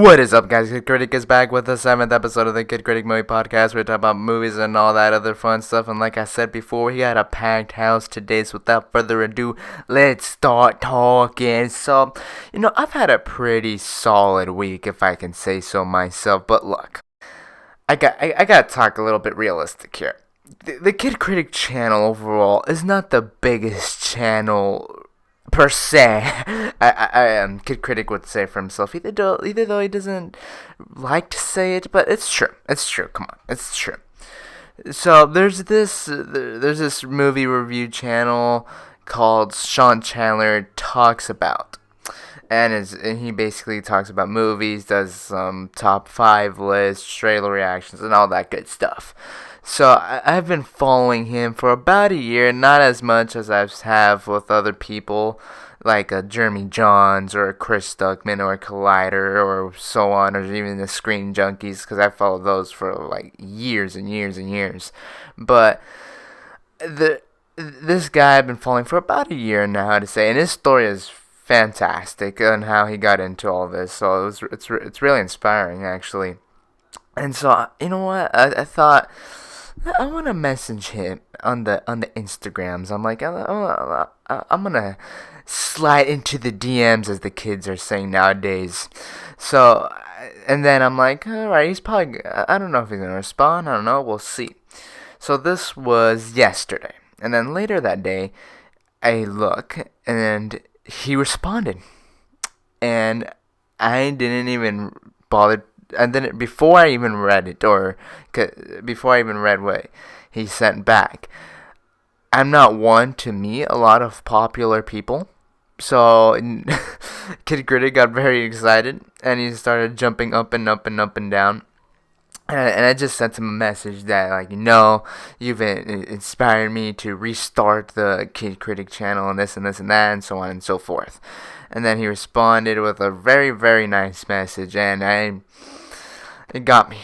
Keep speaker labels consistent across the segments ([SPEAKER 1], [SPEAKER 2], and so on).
[SPEAKER 1] What is up, guys? Kid Kritic is back with the 7th episode of the Kid Kritic Movie Podcast. We're talking about movies and all that other fun stuff. And like I said before, we had a packed house today. So without further ado, let's start talking. So, I've had a pretty solid week, if I can say so myself. But look, I got to talk a little bit realistic here. The Kid Kritic Channel overall is not the biggest channel per se. Kid Kritic would say for himself, either though he doesn't like to say it, but it's true. It's true. Come on, it's true. So there's this movie review channel called Sean Chandler Talks About, and he basically talks about movies, does some top 5 lists, trailer reactions, and all that good stuff. So I've been following him for about a year, not as much as I have with other people like a Jeremy Johns or a Chris Stuckman or a Collider or so on, or even the Screen Junkies, because I followed those for like years and years and years. But this guy I've been following for about a year now, how to say, and his story is fantastic on how he got into all this. So it's really inspiring, actually. And so, you know what? I thought I want to message him on the Instagrams. I'm like, I'm gonna slide into the DMs, as the kids are saying nowadays. So, and then I'm like, all right, he's probably, I don't know if he's gonna respond. I don't know. We'll see. So this was yesterday, and then later that day, I look, and he responded, and I didn't even bother. And then before I even read it, or before I even read what he sent back, I'm not one to meet a lot of popular people. So Kid Kritic got very excited, and he started jumping up and up and up and down. And I just sent him a message that, like, you've inspired me to restart the Kid Kritic channel and this and this and that and so on and so forth. And then he responded with a very, very nice message, and it got me.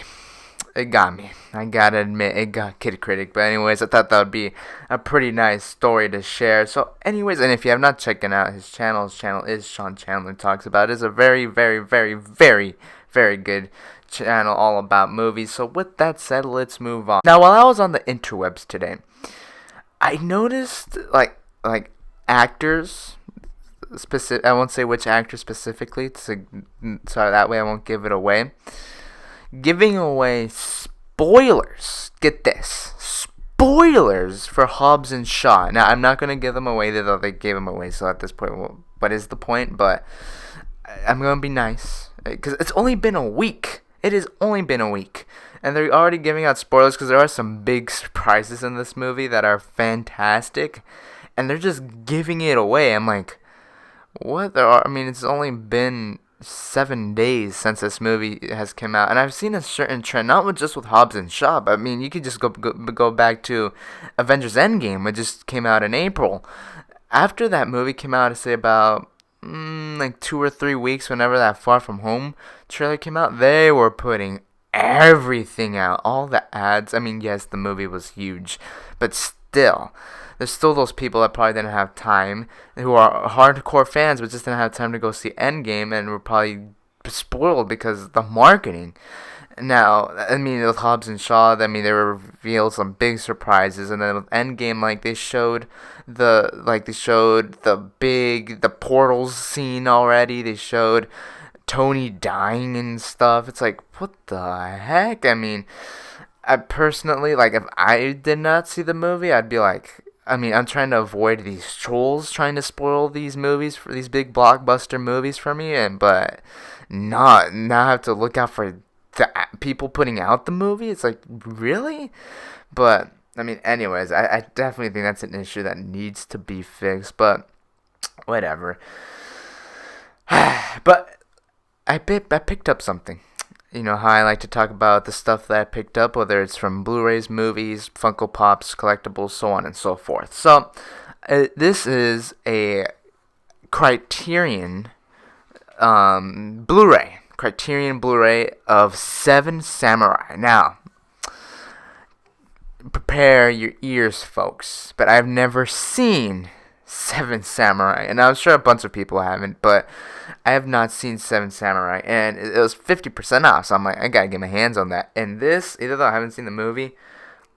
[SPEAKER 1] I gotta admit, it got Kid Kritic. But anyways, I thought that would be a pretty nice story to share. So anyways, and if you have not checked out his channel is Sean Chandler Talks About. It is a very, very, very, very, very good channel all about movies. So with that said, let's move on. Now, while I was on the interwebs today, I noticed like actors, I won't say which actor specifically, so that way I won't give it away, giving away spoilers. Get this, spoilers for Hobbs and Shaw. Now, I'm not gonna give them away, though they gave them away, so at this point, what is the point? But I'm gonna be nice, because it's only been a week. It has only been a week, and they're already giving out spoilers, because there are some big surprises in this movie that are fantastic, and they're just giving it away. I'm like, what? It's only been 7 days since this movie has come out, and I've seen a certain trend, not just with Hobbs and Shaw, but you could just go back to Avengers Endgame, which just came out in April. After that movie came out, I say about like 2 or 3 weeks, whenever that Far From Home trailer came out, they were putting everything out, all the ads. Yes, the movie was huge, but still, there's still those people that probably didn't have time, who are hardcore fans, but just didn't have time to go see Endgame, and were probably spoiled because of the marketing. Now, with Hobbs and Shaw, they revealed some big surprises, and then with Endgame, they showed the portals scene already. They showed Tony dying and stuff. It's like, what the heck? I personally, if I did not see the movie, I'd be like, I'm trying to avoid these trolls trying to spoil these movies, for these big blockbuster movies for me, but not have to look out for the people putting out the movie. It's like, really? But anyways, I definitely think that's an issue that needs to be fixed, but whatever. But I picked up something. You know how I like to talk about the stuff that I picked up, whether it's from Blu-rays, movies, Funko Pops, collectibles, so on and so forth. So this is a Criterion Blu-ray. Criterion Blu-ray of 7 Samurai. Now, prepare your ears, folks, but I've never seen Seven Samurai, and I'm sure a bunch of people haven't, but I have not seen Seven Samurai, and it was 50% off, so I'm like, I gotta get my hands on that. And this, even though I haven't seen the movie,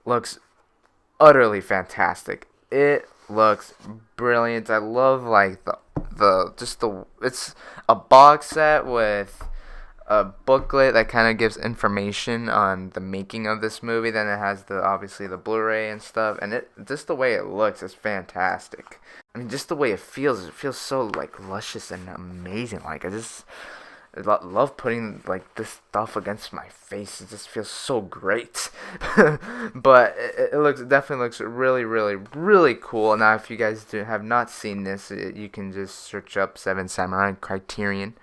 [SPEAKER 1] looks utterly fantastic. It looks brilliant. I love like it's a box set with a booklet that kind of gives information on the making of this movie. Then it has obviously the Bluray and stuff, and just the way it looks is fantastic. I mean, just the way it feels so like luscious and amazing. Like I love putting like this stuff against my face. It just feels so great. But it definitely looks really, really, really cool. Now, if you guys have not seen this, you can just search up Seven Samurai Criterion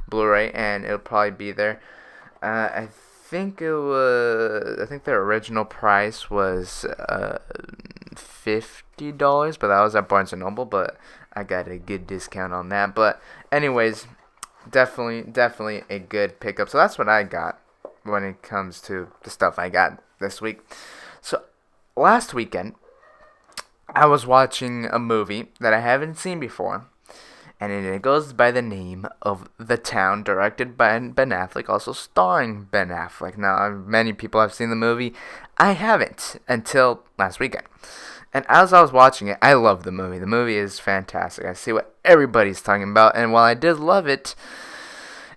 [SPEAKER 1] Blu-ray, and it'll probably be there. I think the original price was $50, but that was at Barnes and Noble. But I got a good discount on that. But anyways, definitely a good pickup. So that's what I got when it comes to the stuff I got this week. So last weekend, I was watching a movie that I haven't seen before, and it goes by the name of The Town, directed by Ben Affleck, also starring Ben Affleck. Now, many people have seen the movie. I haven't until last weekend. And as I was watching it, I love the movie. The movie is fantastic. I see what everybody's talking about, and while I did love it,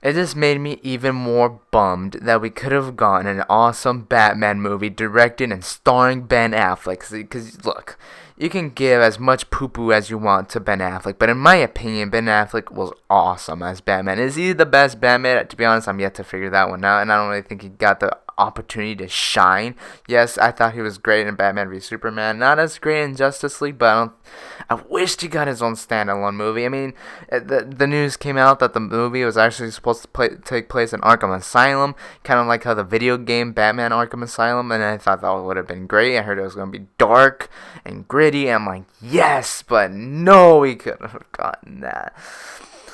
[SPEAKER 1] it just made me even more bummed that we could have gotten an awesome Batman movie directed and starring Ben Affleck. Because, look, you can give as much poo-poo as you want to Ben Affleck, but in my opinion, Ben Affleck was awesome as Batman. Is he the best Batman? To be honest, I'm yet to figure that one out, and I don't really think he got the opportunity to shine. Yes, I thought he was great in Batman v Superman. Not as great in Justice League, but I wished he got his own standalone movie. I mean, the news came out that the movie was actually supposed to take place in Arkham Asylum, kind of like how the video game Batman Arkham Asylum, and I thought that would have been great. I heard it was going to be dark and gritty. I'm like, yes, but no, we could have gotten that.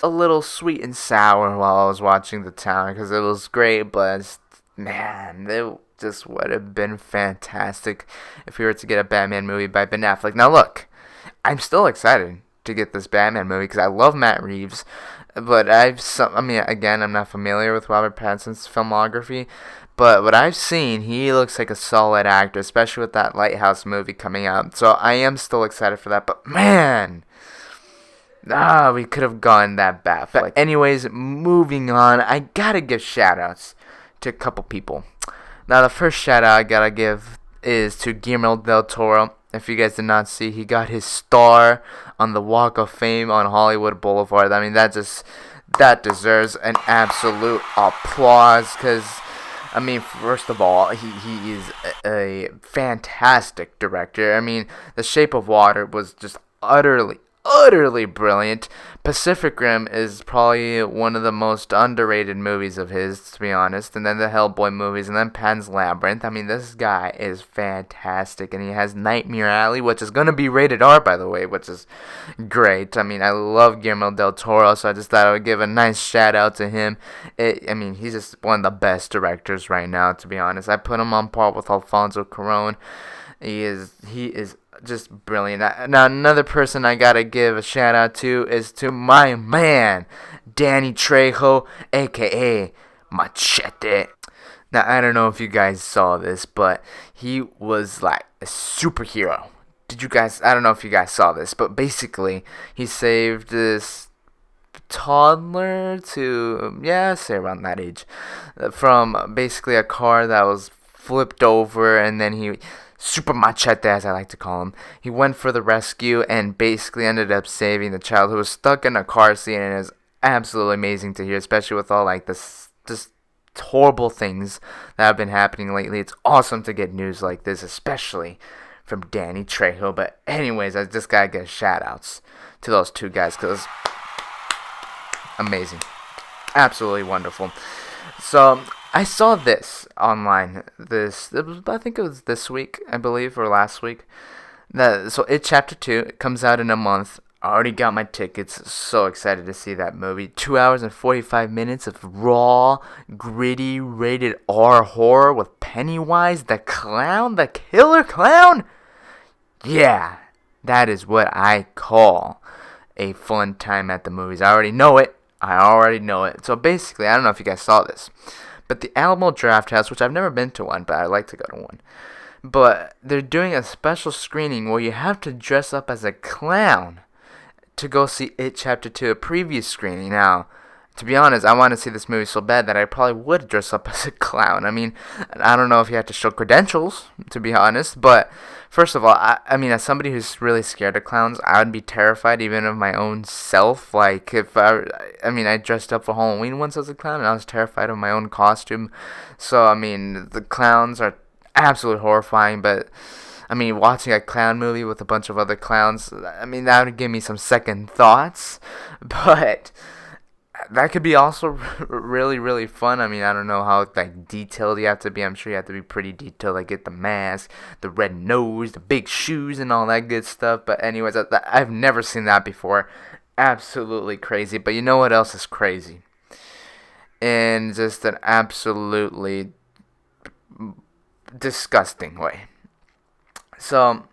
[SPEAKER 1] A little sweet and sour while I was watching The Town, because it was great, but man, it just would have been fantastic if we were to get a Batman movie by Ben Affleck. Now look, I'm still excited to get this Batman movie because I love Matt Reeves, but again, I'm not familiar with Robert Pattinson's filmography, but what I've seen, he looks like a solid actor, especially with that Lighthouse movie coming out. So I am still excited for that, but man, we could have gone that bad. But anyways, moving on, I gotta give shout-outs to a couple people. Now, the first shout-out I gotta give is to Guillermo del Toro. If you guys did not see, he got his star on the Walk of Fame on Hollywood Boulevard. I mean, that deserves an absolute applause, because I mean, first of all, he is a fantastic director. I mean, The Shape of Water was just utterly brilliant. Pacific Rim is probably one of the most underrated movies of his, to be honest. And then the Hellboy movies, and then Pan's Labyrinth. I mean, this guy is fantastic. And he has Nightmare Alley, which is going to be rated R, by the way, which is great. I mean, I love Guillermo del Toro, so I just thought I would give a nice shout out to him. He's just one of the best directors right now, to be honest. I put him on par with Alfonso Cuarón. He is just brilliant. Now, another person I gotta give a shout out to is to my man, Danny Trejo, aka Machete. Now, I don't know if you guys saw this, but he was like a superhero. I don't know if you guys saw this, but basically, he saved this toddler say around that age, from basically a car that was flipped over, and then he Super Machete, as I like to call him. He went for the rescue and basically ended up saving the child who was stuck in a car seat, and it is absolutely amazing to hear, especially with all like this horrible things that have been happening lately. It's awesome to get news like this, especially from Danny Trejo. But anyways, I just gotta give shout outs to those two guys, because amazing, absolutely wonderful. So I saw this online. I think it was this week, I believe, or last week. So It Chapter 2, it comes out in a month. I already got my tickets. So excited to see that movie. 2 hours and 45 minutes of raw, gritty, rated R horror with Pennywise, the clown, the killer clown. Yeah, That is what I call a fun time at the movies. I already know it. So basically, I don't know if you guys saw this, but the Alamo Drafthouse, which I've never been to one, but I'd like to go to one. But they're doing a special screening where you have to dress up as a clown to go see It Chapter 2, a preview screening. Now, to be honest, I want to see this movie so bad that I probably would dress up as a clown. I mean, I don't know if you have to show credentials, to be honest, but first of all, I mean, as somebody who's really scared of clowns, I would be terrified even of my own self. Like, if I dressed up for Halloween once as a clown, and I was terrified of my own costume. So, I mean, the clowns are absolutely horrifying, but I mean, watching a clown movie with a bunch of other clowns, I mean, that would give me some second thoughts, but that could be also really, really fun. I mean, I don't know how like detailed you have to be. I'm sure you have to be pretty detailed. Like get the mask, the red nose, the big shoes, and all that good stuff. But anyways, I've never seen that before. Absolutely crazy. But you know what else is crazy? In just an absolutely disgusting way. So,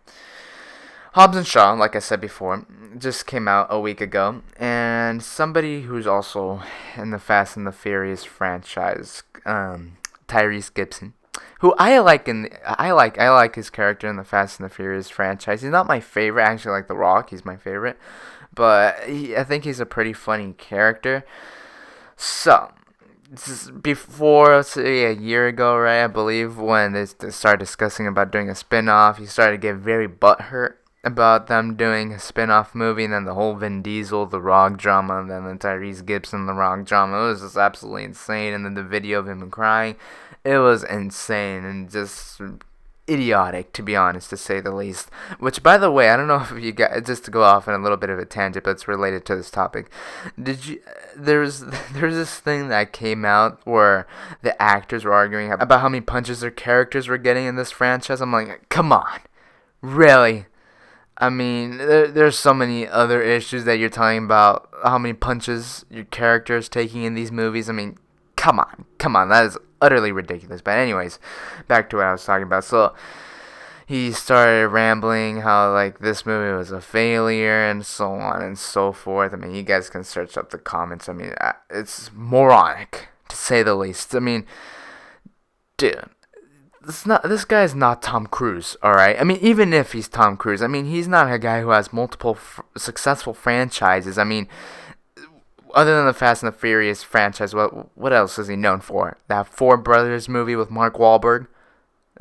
[SPEAKER 1] Hobbs and Shaw, like I said before, just came out a week ago, and somebody who's also in the Fast and the Furious franchise, Tyrese Gibson, who I like his character in the Fast and the Furious franchise. He's not my favorite, actually. Like The Rock, he's my favorite, but I think he's a pretty funny character. So, before, say, a year ago, right, I believe, when they started discussing about doing a spin-off, he started to get very butthurt about them doing a spin-off movie, and then the whole Vin Diesel, The Rock drama, and then the Tyrese Gibson, The Rock drama. It was just absolutely insane, and then the video of him crying, it was insane, and just idiotic, to be honest, to say the least. Which, by the way, I don't know if you got, just to go off on a little bit of a tangent, but it's related to this topic. There's this thing that came out where the actors were arguing about how many punches their characters were getting in this franchise. I'm like, come on, really? I mean, there's so many other issues that you're talking about, how many punches your character is taking in these movies. I mean, come on, that is utterly ridiculous. But anyways, back to what I was talking about. So, he started rambling how, like, this movie was a failure and so on and so forth. I mean, you guys can search up the comments. I mean, it's moronic, to say the least. I mean, dude. This guy is not Tom Cruise, alright? I mean, even if he's Tom Cruise, I mean, he's not a guy who has multiple successful franchises. I mean, other than the Fast and the Furious franchise, what else is he known for? That Four Brothers movie with Mark Wahlberg?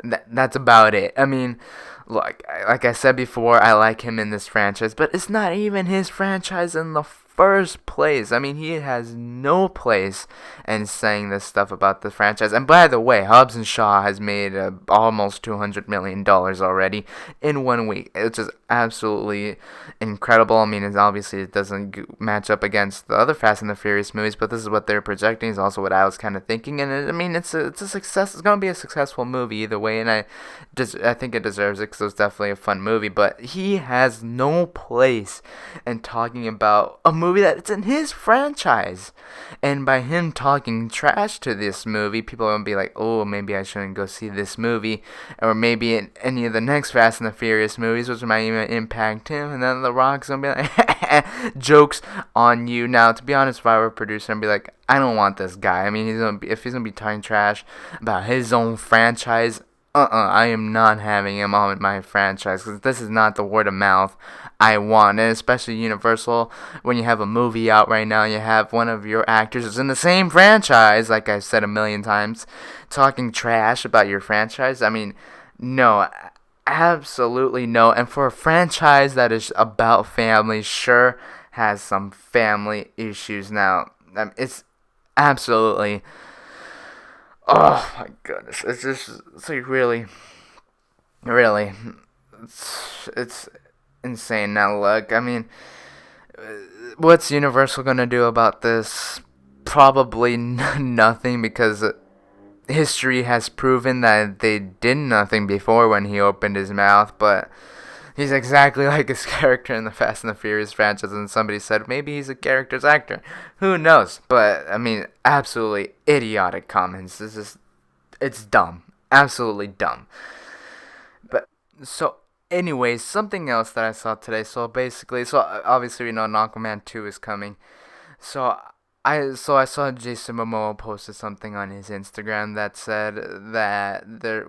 [SPEAKER 1] That's about it. I mean, look, like I said before, I like him in this franchise, but it's not even his franchise in the first place. I mean, he has no place in saying this stuff about the franchise. And by the way, Hobbs and Shaw has made almost $200 million already in 1 week. It's just absolutely incredible. I mean, it doesn't match up against the other Fast and the Furious movies, but this is what they're projecting. It's also what I was kind of thinking. And it's a success. It's going to be a successful movie either way, and I think it deserves it because it was definitely a fun movie. But he has no place in talking about a movie that's in his franchise. And by him talking trash to this movie, people are going to be like, oh, maybe I shouldn't go see this movie. Or maybe in any of the next Fast and the Furious movies, which might even impact him. And then The Rock's going to be like, jokes on you. Now, to be honest, if I were a producer, I'd be like, I don't want this guy. I mean, if he's going to be talking trash about his own franchise, I am not having him on my franchise, because this is not the word of mouth I want. And especially Universal, when you have a movie out right now, you have one of your actors who's in the same franchise, like I've said a million times, talking trash about your franchise. I mean, no, absolutely no. And for a franchise that is about family, sure, has some family issues now, it's absolutely... Oh my goodness, it's like really, it's insane. Now look, I mean, what's Universal gonna do about this? Probably nothing, because history has proven that they did nothing before when he opened his mouth, but he's exactly like his character in the Fast and the Furious franchise, and somebody said maybe he's a character's actor. Who knows? But, I mean, absolutely idiotic comments. It's dumb. Absolutely dumb. But, so, anyways, something else that I saw today. So basically, obviously we know Aquaman 2 is coming. So I saw Jason Momoa posted something on his Instagram that said that there's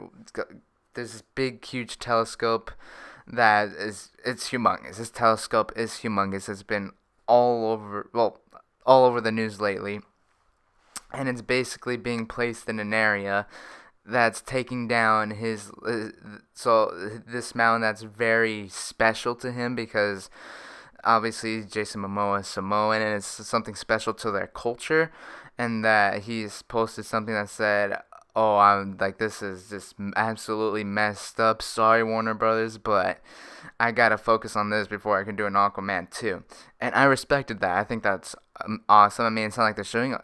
[SPEAKER 1] this big huge telescope it's humongous. This telescope is humongous. It's been all over the news lately, and it's basically being placed in an area that's taking down this mountain that's very special to him, because obviously Jason Momoa is Samoan, and it's something special to their culture, and that he's posted something that said, "Oh, I'm like, this is just absolutely messed up. Sorry, Warner Brothers, but I gotta focus on this before I can do an Aquaman 2." And I respected that. I think that's awesome. I mean, it's not like they're shooting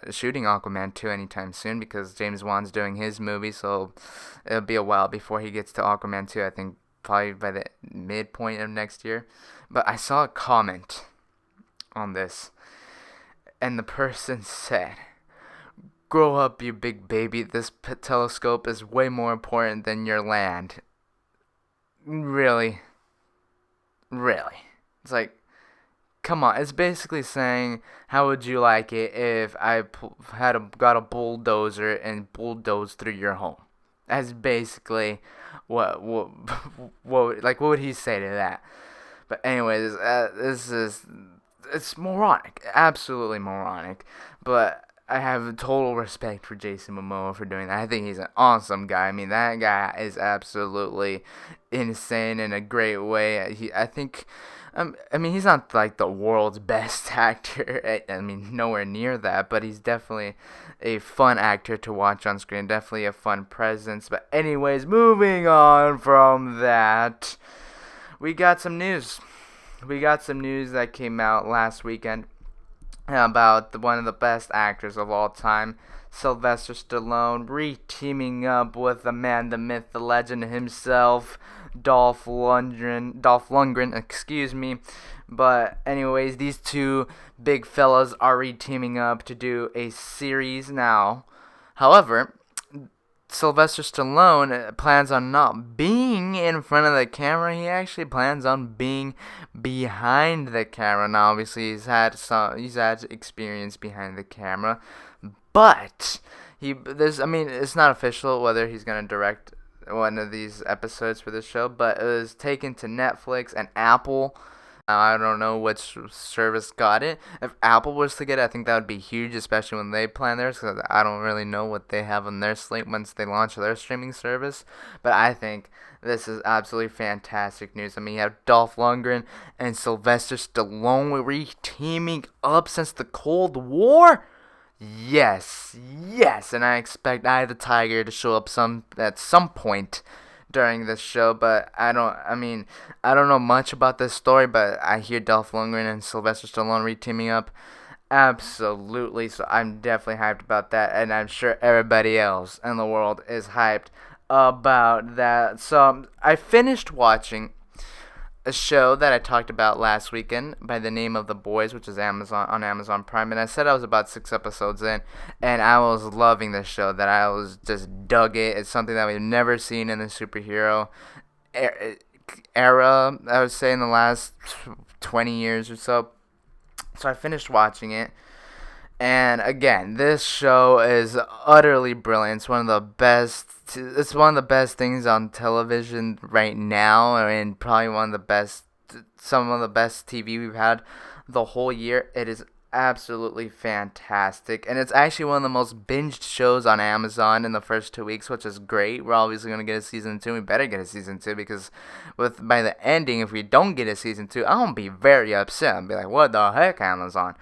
[SPEAKER 1] Aquaman 2 anytime soon, because James Wan's doing his movie, so it'll be a while before he gets to Aquaman 2. I think probably by the midpoint of next year. But I saw a comment on this, and the person said, "Grow up, you big baby. This telescope is way more important than your land." Really? Really? It's like, come on. It's basically saying, how would you like it if I got a bulldozer and bulldozed through your home? That's basically what what would he say to that? But anyways, it's moronic, absolutely moronic. But I have total respect for Jason Momoa for doing that. I think he's an awesome guy. I mean, that guy is absolutely insane in a great way. I mean, he's not like the world's best actor. I mean, nowhere near that. But he's definitely a fun actor to watch on screen. Definitely a fun presence. But anyways, moving on from that, we got some news. We got some news that came out last weekend about one of the best actors of all time, Sylvester Stallone, re-teaming up with the man, the myth, the legend himself, Dolph Lundgren, excuse me. But anyways, these two big fellas are re-teaming up to do a series now. However, Sylvester Stallone plans on not being in front of the camera. He actually plans on being behind the camera. Now, obviously, he's had experience behind the camera, but it's not official whether he's gonna direct one of these episodes for this show. But it was taken to Netflix and Apple. I don't know which service got it. If Apple was to get it, I think that would be huge, especially when they plan theirs, because I don't really know what they have on their slate once they launch their streaming service. But I think this is absolutely fantastic news. I mean, you have Dolph Lundgren and Sylvester Stallone re-teaming up since the Cold War. Yes, and I expect Eye of the Tiger to show up at some point during this show, but I don't know much about this story, but I hear Dolph Lundgren and Sylvester Stallone re-teaming up. Absolutely, so I'm definitely hyped about that, and I'm sure everybody else in the world is hyped about that. So I finished watching a show that I talked about last weekend by the name of The Boys, which is on Amazon Prime, and I said I was about 6 episodes in, and I was loving this show. That I was just dug it. It's something that we've never seen in the superhero era, I would say, in the last 20 years or so. So I finished watching it. And again, this show is utterly brilliant. It's one of the best. It's one of the best things on television right now, and probably some of the best TV we've had the whole year. It is absolutely fantastic, and it's actually one of the most binged shows on Amazon in the first 2 weeks, which is great. We're obviously gonna get a season 2. We better get a season 2, because by the ending, if we don't get a season 2, I'm gonna be very upset. I'll be like, what the heck, Amazon?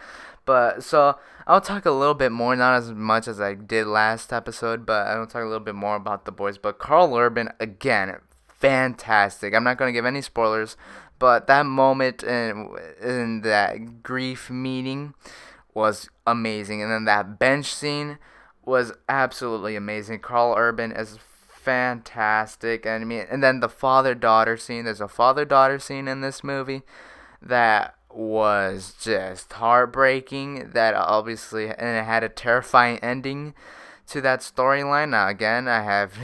[SPEAKER 1] But so I'll talk a little bit more, not as much as I did last episode, but I'll talk a little bit more about The Boys. But Karl Urban, again, fantastic. I'm not going to give any spoilers, but that moment in that grief meeting was amazing. And then that bench scene was absolutely amazing. Karl Urban is fantastic. And then the father-daughter scene. There's a father-daughter scene in this movie that was just heartbreaking, that obviously, and it had a terrifying ending to that storyline. Now, again, I have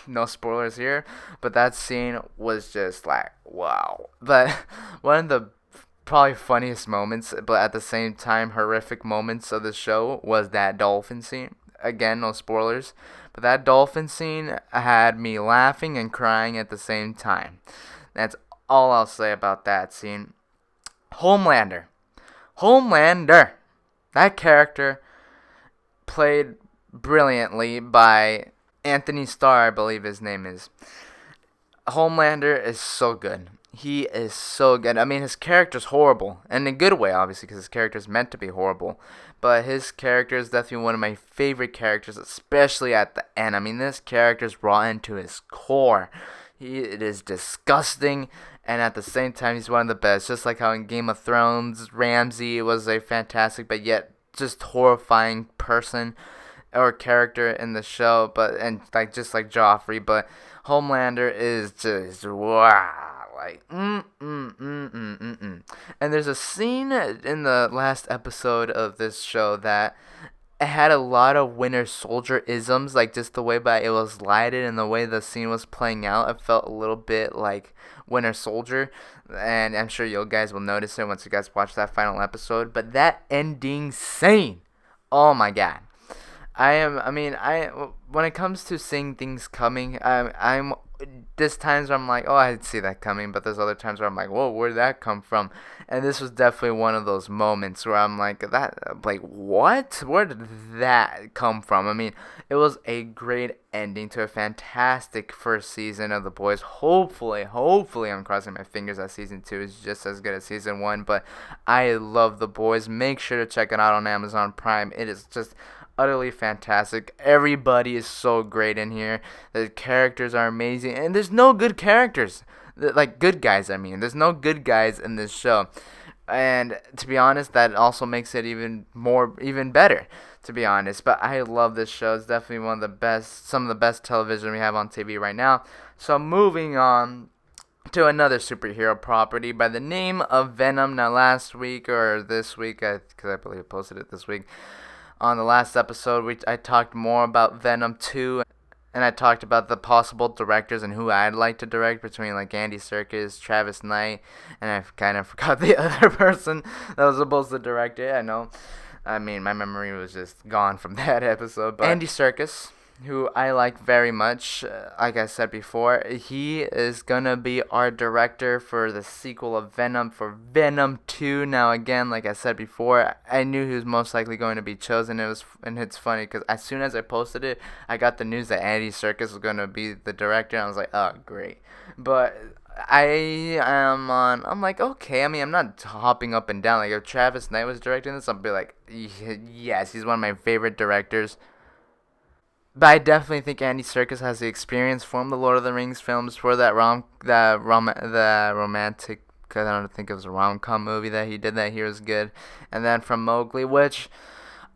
[SPEAKER 1] no spoilers here, but that scene was just like, wow. But one of the probably funniest moments, but at the same time horrific moments of the show was that dolphin scene. Again, no spoilers, but that dolphin scene had me laughing and crying at the same time. That's all I'll say about that scene. Homelander. Homelander. That character played brilliantly by Anthony Starr, I believe his name is. Homelander is so good. He is so good. I mean, his character's horrible, and in a good way, obviously, because his character's meant to be horrible. But his character is definitely one of my favorite characters, especially at the end. I mean, this character's raw into his core. It is disgusting, and at the same time, he's one of the best. Just like how in Game of Thrones, Ramsay was a fantastic, but yet just horrifying person or character in the show. But and like just like Joffrey, but Homelander is just wow. Like, And there's a scene in the last episode of this show that it had a lot of Winter Soldier isms, like just the way it was lighted and the way the scene was playing out. It felt a little bit like Winter Soldier, and I'm sure you guys will notice it once you guys watch that final episode. But that ending scene, oh my god. When it comes to seeing things coming, there's times where I'm like, oh, I didn't see that coming, but there's other times where I'm like, whoa, where did that come from? And this was definitely one of those moments where I'm like, what? Where did that come from? I mean, it was a great ending to a fantastic first season of The Boys. Hopefully, I'm crossing my fingers that season 2 is just as good as season 1, but I love The Boys. Make sure to check it out on Amazon Prime. It is just utterly fantastic. Everybody is so great in here. The characters are amazing, and there's no good characters, like good guys. I mean, there's no good guys in this show, and to be honest, that also makes it even better. To be honest, but I love this show. It's definitely some of the best television we have on TV right now. So moving on to another superhero property by the name of Venom. Now, last week or this week, because I believe I posted it this week. On the last episode, I talked more about Venom 2, and I talked about the possible directors and who I'd like to direct between like Andy Serkis, Travis Knight, and I kind of forgot the other person that was supposed to direct it. I know. I mean, my memory was just gone from that episode. But Andy Serkis, who I like very much, like I said before, he is going to be our director for the sequel of Venom, for Venom 2. Now, again, like I said before, I knew he was most likely going to be chosen. And it's funny because as soon as I posted it, I got the news that Andy Serkis was going to be the director, and I was like, oh, great. But I'm like, okay, I mean, I'm not hopping up and down. Like, if Travis Knight was directing this, I'd be like, yes, he's one of my favorite directors. But I definitely think Andy Serkis has the experience from the Lord of the Rings films for the romantic, because I don't think it was a rom-com movie that he did that he was good. And then from Mowgli, which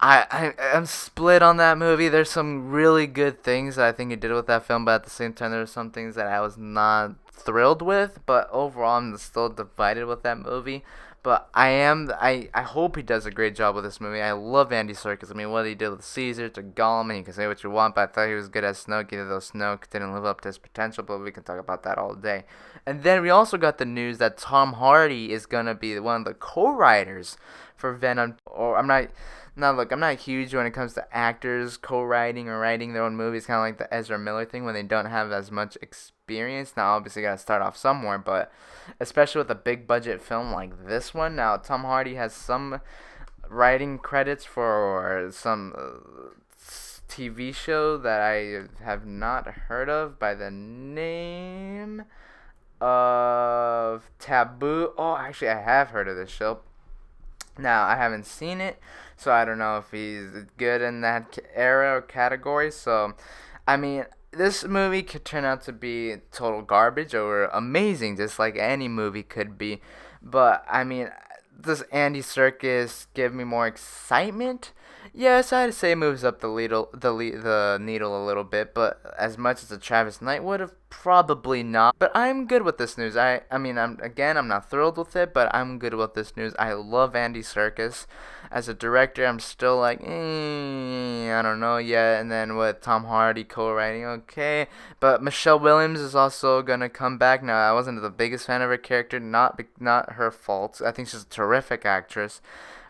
[SPEAKER 1] I'm split on that movie. There's some really good things that I think he did with that film, but at the same time, there's some things that I was not thrilled with. But overall, I'm still divided with that movie. But I hope he does a great job with this movie. I love Andy Serkis. I mean, what he did with Caesar to Gollum, and you can say what you want, but I thought he was good as Snoke, even though Snoke didn't live up to his potential, but we can talk about that all day. And then we also got the news that Tom Hardy is going to be one of the co-writers for Venom. I'm not huge when it comes to actors co-writing or writing their own movies, kind of like the Ezra Miller thing when they don't have as much experience. Now, obviously, you got to start off somewhere, but especially with a big budget film like this one. Now, Tom Hardy has some writing credits for some TV show that I have not heard of by the name of Taboo. Oh, actually, I have heard of this show. Now, I haven't seen it, so I don't know if he's good in that era or category. So, I mean, this movie could turn out to be total garbage or amazing, just like any movie could be. But, I mean, does Andy Serkis give me more excitement Yes, I'd say it moves up the needle a little bit, but as much as a Travis Knight would have, probably not. But I'm good with this news. I mean, I'm not thrilled with it, but I'm good with this news. I love Andy Serkis as a director. I'm still like, I don't know yet. And then with Tom Hardy co-writing, okay. But Michelle Williams is also gonna come back. Now, I wasn't the biggest fan of her character, not her fault. I think she's a terrific actress.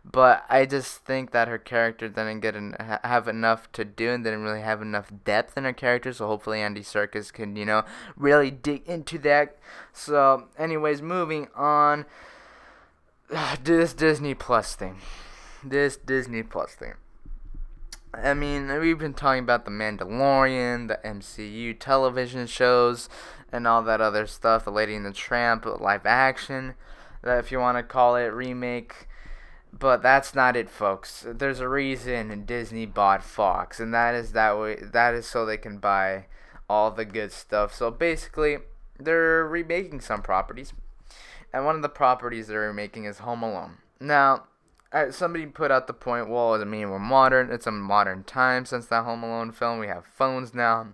[SPEAKER 1] But I just think that her character didn't have enough to do and didn't really have enough depth in her character. So hopefully Andy Serkis can, really dig into that. So, anyways, moving on. This Disney Plus thing. I mean, we've been talking about The Mandalorian, the MCU television shows, and all that other stuff. The Lady and the Tramp, live action, if you want to call it, remake. But that's not it, folks. There's a reason Disney bought Fox, and that is so they can buy all the good stuff. So basically, they're remaking some properties, and one of the properties they're remaking is Home Alone. Now, somebody put out the point, well, I mean, we're modern. It's a modern time since that Home Alone film. We have phones now,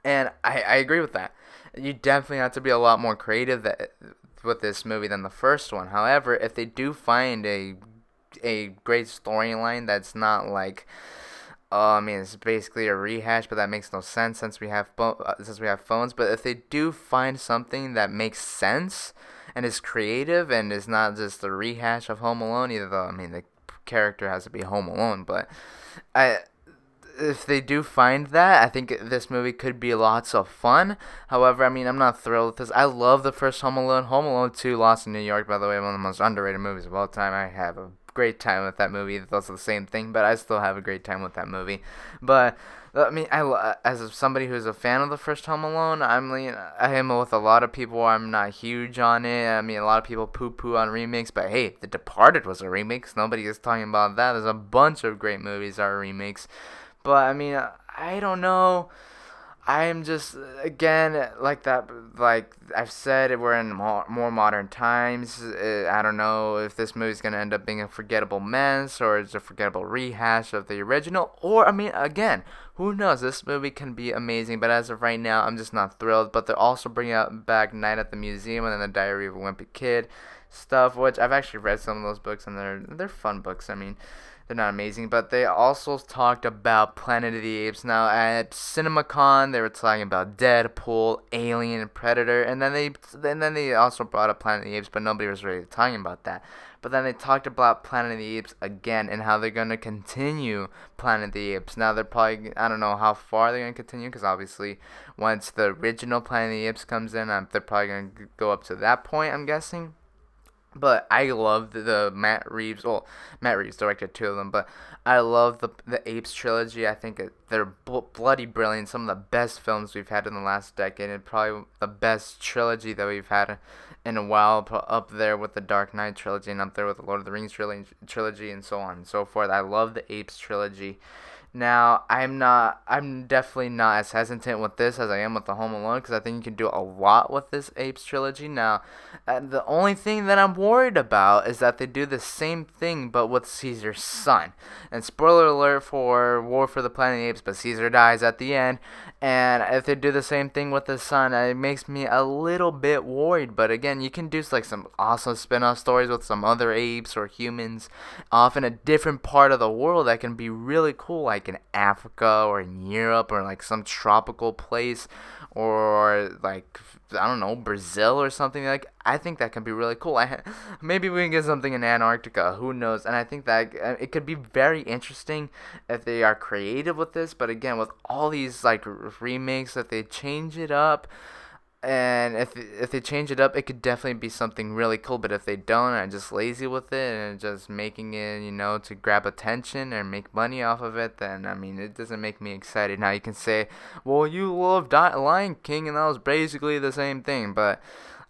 [SPEAKER 1] and I agree with that. You definitely have to be a lot more creative with this movie than the first one. However, if they do find a great storyline that's not like, I mean, it's basically a rehash, but that makes no sense since we have phones. But if they do find something that makes sense and is creative and is not just a rehash of Home Alone, either though, I mean, the character has to be Home Alone, but if they do find that, I think this movie could be lots of fun. However, I mean, I'm not thrilled with this. I love the first Home Alone. Home Alone 2, Lost in New York, by the way, one of the most underrated movies of all time. I have a great time with that movie. It's also the same thing, but I still have a great time with that movie. But I mean, as somebody who's a fan of the first Home Alone, I am with a lot of people. I'm not huge on it. I mean, a lot of people poo-poo on remakes, but hey, The Departed was a remake. So nobody is talking about that. There's a bunch of great movies that are remakes. But, I mean, I don't know. I'm just, again, like I've said, we're in more modern times. I don't know if this movie's going to end up being a forgettable mess or it's a forgettable rehash of the original. Or, I mean, again, who knows? This movie can be amazing, but as of right now, I'm just not thrilled. But they're also bringing back Night at the Museum and then The Diary of a Wimpy Kid stuff, which I've actually read some of those books, and they're fun books. I mean, they're not amazing, but they also talked about Planet of the Apes. Now, at CinemaCon, they were talking about Deadpool, Alien, and Predator, and then they also brought up Planet of the Apes, but nobody was really talking about that. But then they talked about Planet of the Apes again and how they're going to continue Planet of the Apes. Now, they're probably, I don't know how far they're going to continue, because obviously once the original Planet of the Apes comes in, they're probably going to go up to that point, I'm guessing. But I love the Matt Reeves. Well, Matt Reeves directed two of them, but I love the Apes trilogy. I think they're bloody brilliant. Some of the best films we've had in the last decade, and probably the best trilogy that we've had in a while. Up there with the Dark Knight trilogy, and up there with the Lord of the Rings trilogy, and so on and so forth. I love the Apes trilogy. Now, I'm definitely not as hesitant with this as I am with the Home Alone, because I think you can do a lot with this Apes trilogy. Now, the only thing that I'm worried about is that they do the same thing, but with Caesar's son. And spoiler alert for War for the Planet of the Apes, but Caesar dies at the end. And if they do the same thing with the son, it makes me a little bit worried. But again, you can do like some awesome spin-off stories with some other apes or humans off in a different part of the world that can be really cool, like in Africa or in Europe or like some tropical place or like, I don't know, Brazil or something. Like, I think that can be really cool. Maybe we can get something in Antarctica, who knows. And I think that it could be very interesting if they are creative with this. But again, with all these like remakes, if they change it up, and if they change it up, it could definitely be something really cool. But if they don't, and are just lazy with it and just making it, to grab attention and make money off of it, then I mean, it doesn't make me excited. Now you can say, well, you loved Lion King, and that was basically the same thing. But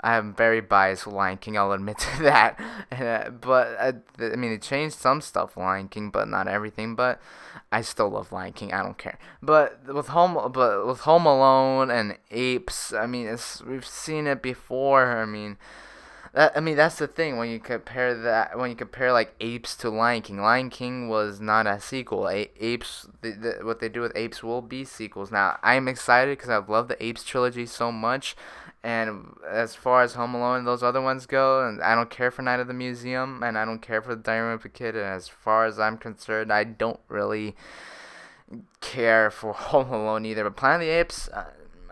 [SPEAKER 1] I'm very biased with Lion King, I'll admit to that. I mean, they changed some stuff, Lion King, but not everything. But I still love Lion King. I don't care. But with Home Alone and Apes, I mean, we've seen it before. I mean, That's the thing when you compare like Apes to Lion King. Lion King was not a sequel. Apes, what they do with Apes will be sequels. Now I'm excited because I love the Apes trilogy so much, and as far as Home Alone and those other ones go, and I don't care for Night of the Museum, and I don't care for the Diary of a Kid. And as far as I'm concerned, I don't really care for Home Alone either. But Planet of the Apes,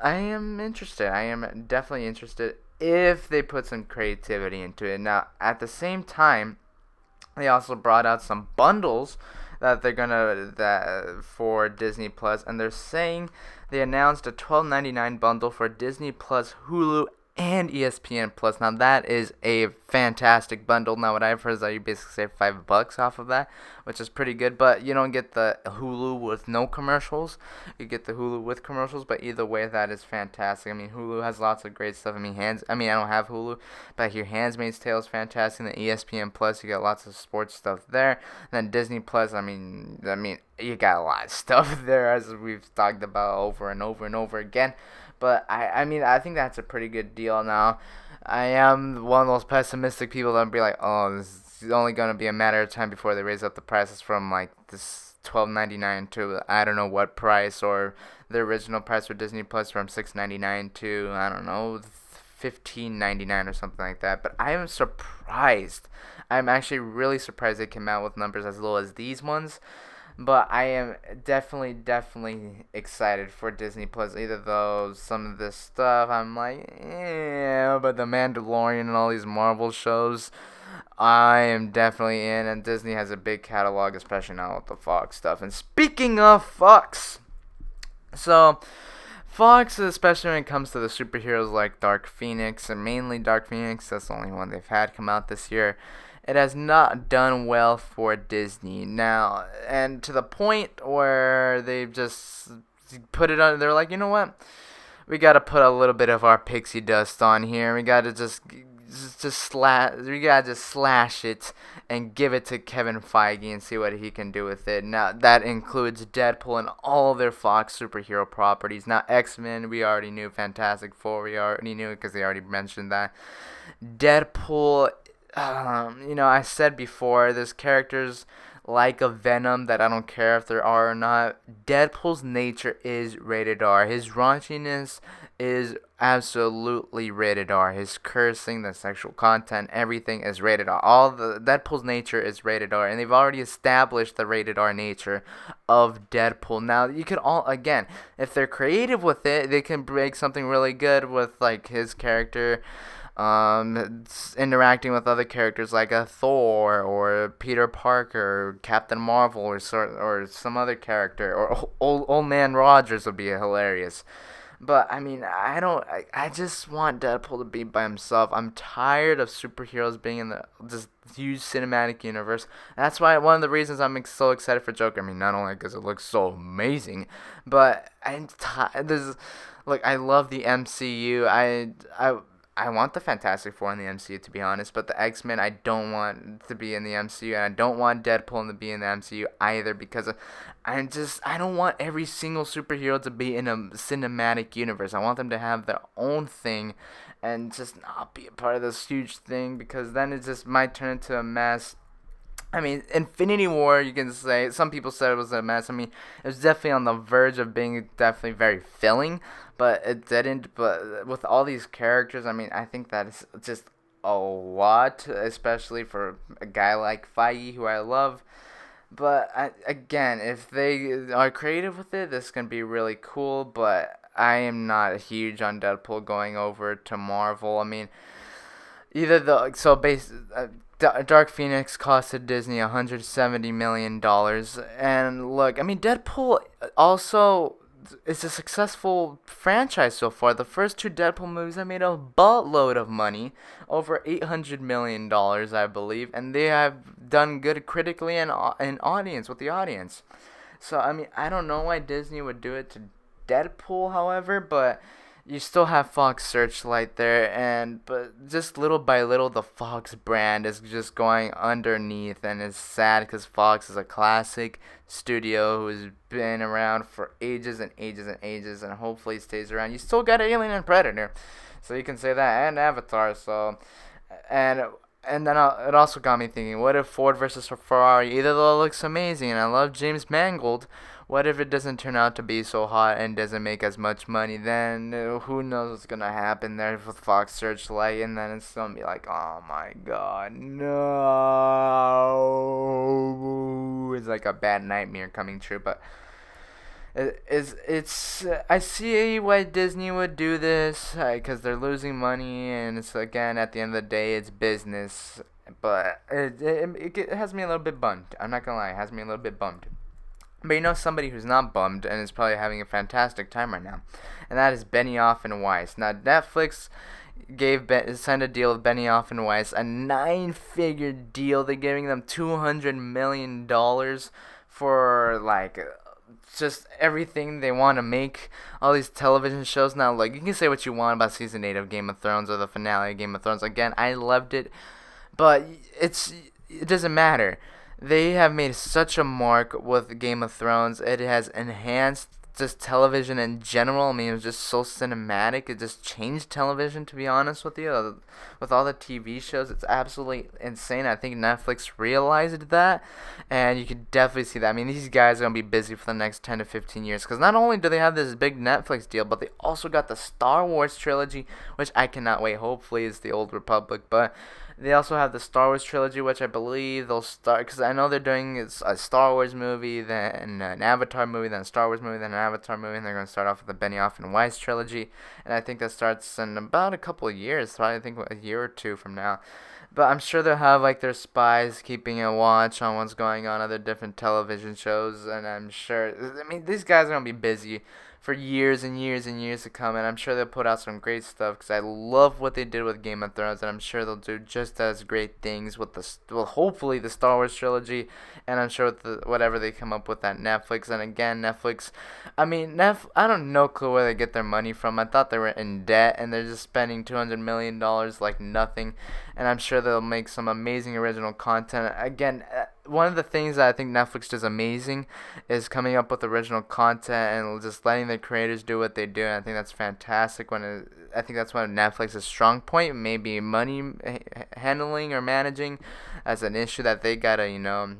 [SPEAKER 1] I am interested. I am definitely interested if they put some creativity into it. Now, at the same time, they also brought out some bundles that they're gonna that for Disney Plus, and they're saying they announced a $12.99 bundle for Disney Plus, Hulu, and ESPN Plus. Now that is a fantastic bundle. Now what I've heard is that you basically save $5 off of that, which is pretty good. But you don't get the Hulu with no commercials. You get the Hulu with commercials. But either way, that is fantastic. I mean, Hulu has lots of great stuff. I mean, I don't have Hulu, but I hear Handmaid's Tale is fantastic. And the ESPN Plus, you got lots of sports stuff there. And then Disney Plus, I mean, you got a lot of stuff there, as we've talked about over and over and over again. But I think that's a pretty good deal now. I am one of those pessimistic people that would be like, oh, this is only going to be a matter of time before they raise up the prices from like this $12.99 to I don't know what price, or the original price for Disney Plus from $6.99 to I don't know $15.99 or something like that. But I am surprised. I'm actually really surprised they came out with numbers as low as these ones. But I am definitely excited for Disney Plus. Either though some of this stuff I'm like, yeah, but The Mandalorian and all these Marvel shows, I am definitely in. And Disney has a big catalog, especially now with the Fox stuff. And speaking of Fox, so Fox, especially when it comes to the superheroes like Dark Phoenix, and mainly Dark Phoenix, that's the only one they've had come out this year. It has not done well for Disney now, and to the point where they've just put it on. They're like, you know what? We gotta put a little bit of our pixie dust on here. We gotta just slash. We gotta just slash it and give it to Kevin Feige and see what he can do with it. Now that includes Deadpool and all of their Fox superhero properties. Now X-Men, we already knew. Fantastic Four, we already knew because they already mentioned that. Deadpool. I said before, there's characters like a Venom that I don't care if there are or not. Deadpool's nature is rated R. His raunchiness is absolutely rated R. His cursing, the sexual content, everything is rated R. Deadpool's nature is rated R, and they've already established the rated R nature of Deadpool. Now, you could again, if they're creative with it, they can make something really good with like his character. Interacting with other characters like a Thor or Peter Parker, or Captain Marvel, or some other character, or Old Man Rogers would be hilarious. But I just want Deadpool to be by himself. I'm tired of superheroes being in this huge cinematic universe. That's why one of the reasons I'm so excited for Joker. Not only because it looks so amazing, but I love the MCU. I want the Fantastic Four in the MCU, to be honest, but the X-Men I don't want to be in the MCU, and I don't want Deadpool to be in the MCU either, because I don't want every single superhero to be in a cinematic universe. I want them to have their own thing and just not be a part of this huge thing, because then it just might turn into a mess. Infinity War, you can say, some people said it was a mess. It was definitely on the verge of being definitely very filling, but it didn't. But with all these characters, I think that is just a lot, especially for a guy like Feige, who I love. But again, if they are creative with it, this can be really cool, but I am not huge on Deadpool going over to Marvel. Dark Phoenix costed Disney $170 million. And look, Deadpool also is a successful franchise so far. The first two Deadpool movies have made a buttload of money, over $800 million, I believe. And they have done good critically and with the audience. So, I don't know why Disney would do it to Deadpool, however, but you still have Fox Searchlight there, but just little by little, the Fox brand is just going underneath, and it's sad because Fox is a classic studio who's been around for ages and ages and ages, and hopefully stays around. You still got Alien and Predator, so you can say that, and Avatar. So and then it also got me thinking, what if Ford versus Ferrari, either though it looks amazing and I love James Mangold, what if it doesn't turn out to be so hot and doesn't make as much money? Then who knows what's gonna happen there with Fox Searchlight, and then it's gonna be like, oh my god, no! It's like a bad nightmare coming true. But it's I see why Disney would do this, because they're losing money, and it's, again, at the end of the day, it's business. But it has me a little bit bummed. I'm not gonna lie, it has me a little bit bummed. But you know somebody who's not bummed and is probably having a fantastic time right now, and that is Benioff and Weiss. Now, Netflix signed a deal with Benioff and Weiss, a 9-figure deal. They're giving them $200 million for, like, just everything they want to make, all these television shows. Now, like, you can say what you want about season 8 of Game of Thrones or the finale of Game of Thrones. Again, I loved it, but it doesn't matter. They have made such a mark with Game of Thrones. It has enhanced just television in general. I mean, it was just so cinematic. It just changed television, to be honest with you. With all the TV shows, it's absolutely insane. I think Netflix realized that, and you can definitely see that. I mean, these guys are going to be busy for the next 10 to 15 years, because not only do they have this big Netflix deal, but they also got the Star Wars trilogy, which I cannot wait. Hopefully it's the Old Republic, but they also have the Star Wars trilogy, which I believe they'll start, because I know they're doing a Star Wars movie, then an Avatar movie, then a Star Wars movie, then an Avatar movie, and they're going to start off with the Benioff and Weiss trilogy, and I think that starts in about a couple of years, probably I think a year or two from now. But I'm sure they'll have, like, their spies keeping a watch on what's going on other different television shows, and I'm sure, I mean, these guys are going to be busy for years and years and years to come, and I'm sure they'll put out some great stuff, because I love what they did with Game of Thrones, and I'm sure they'll do just as great things with hopefully the Star Wars trilogy, and I'm sure with whatever they come up with at Netflix. And again, Netflix, I mean, I don't know clue where they get their money from. I thought they were in debt, and they're just spending $200 million like nothing, and I'm sure they'll make some amazing original content. Again, one of the things that I think Netflix does amazing is coming up with original content and just letting the creators do what they do. And I think that's fantastic. I think that's one of Netflix's strong point. Maybe money handling or managing as an issue that they gotta,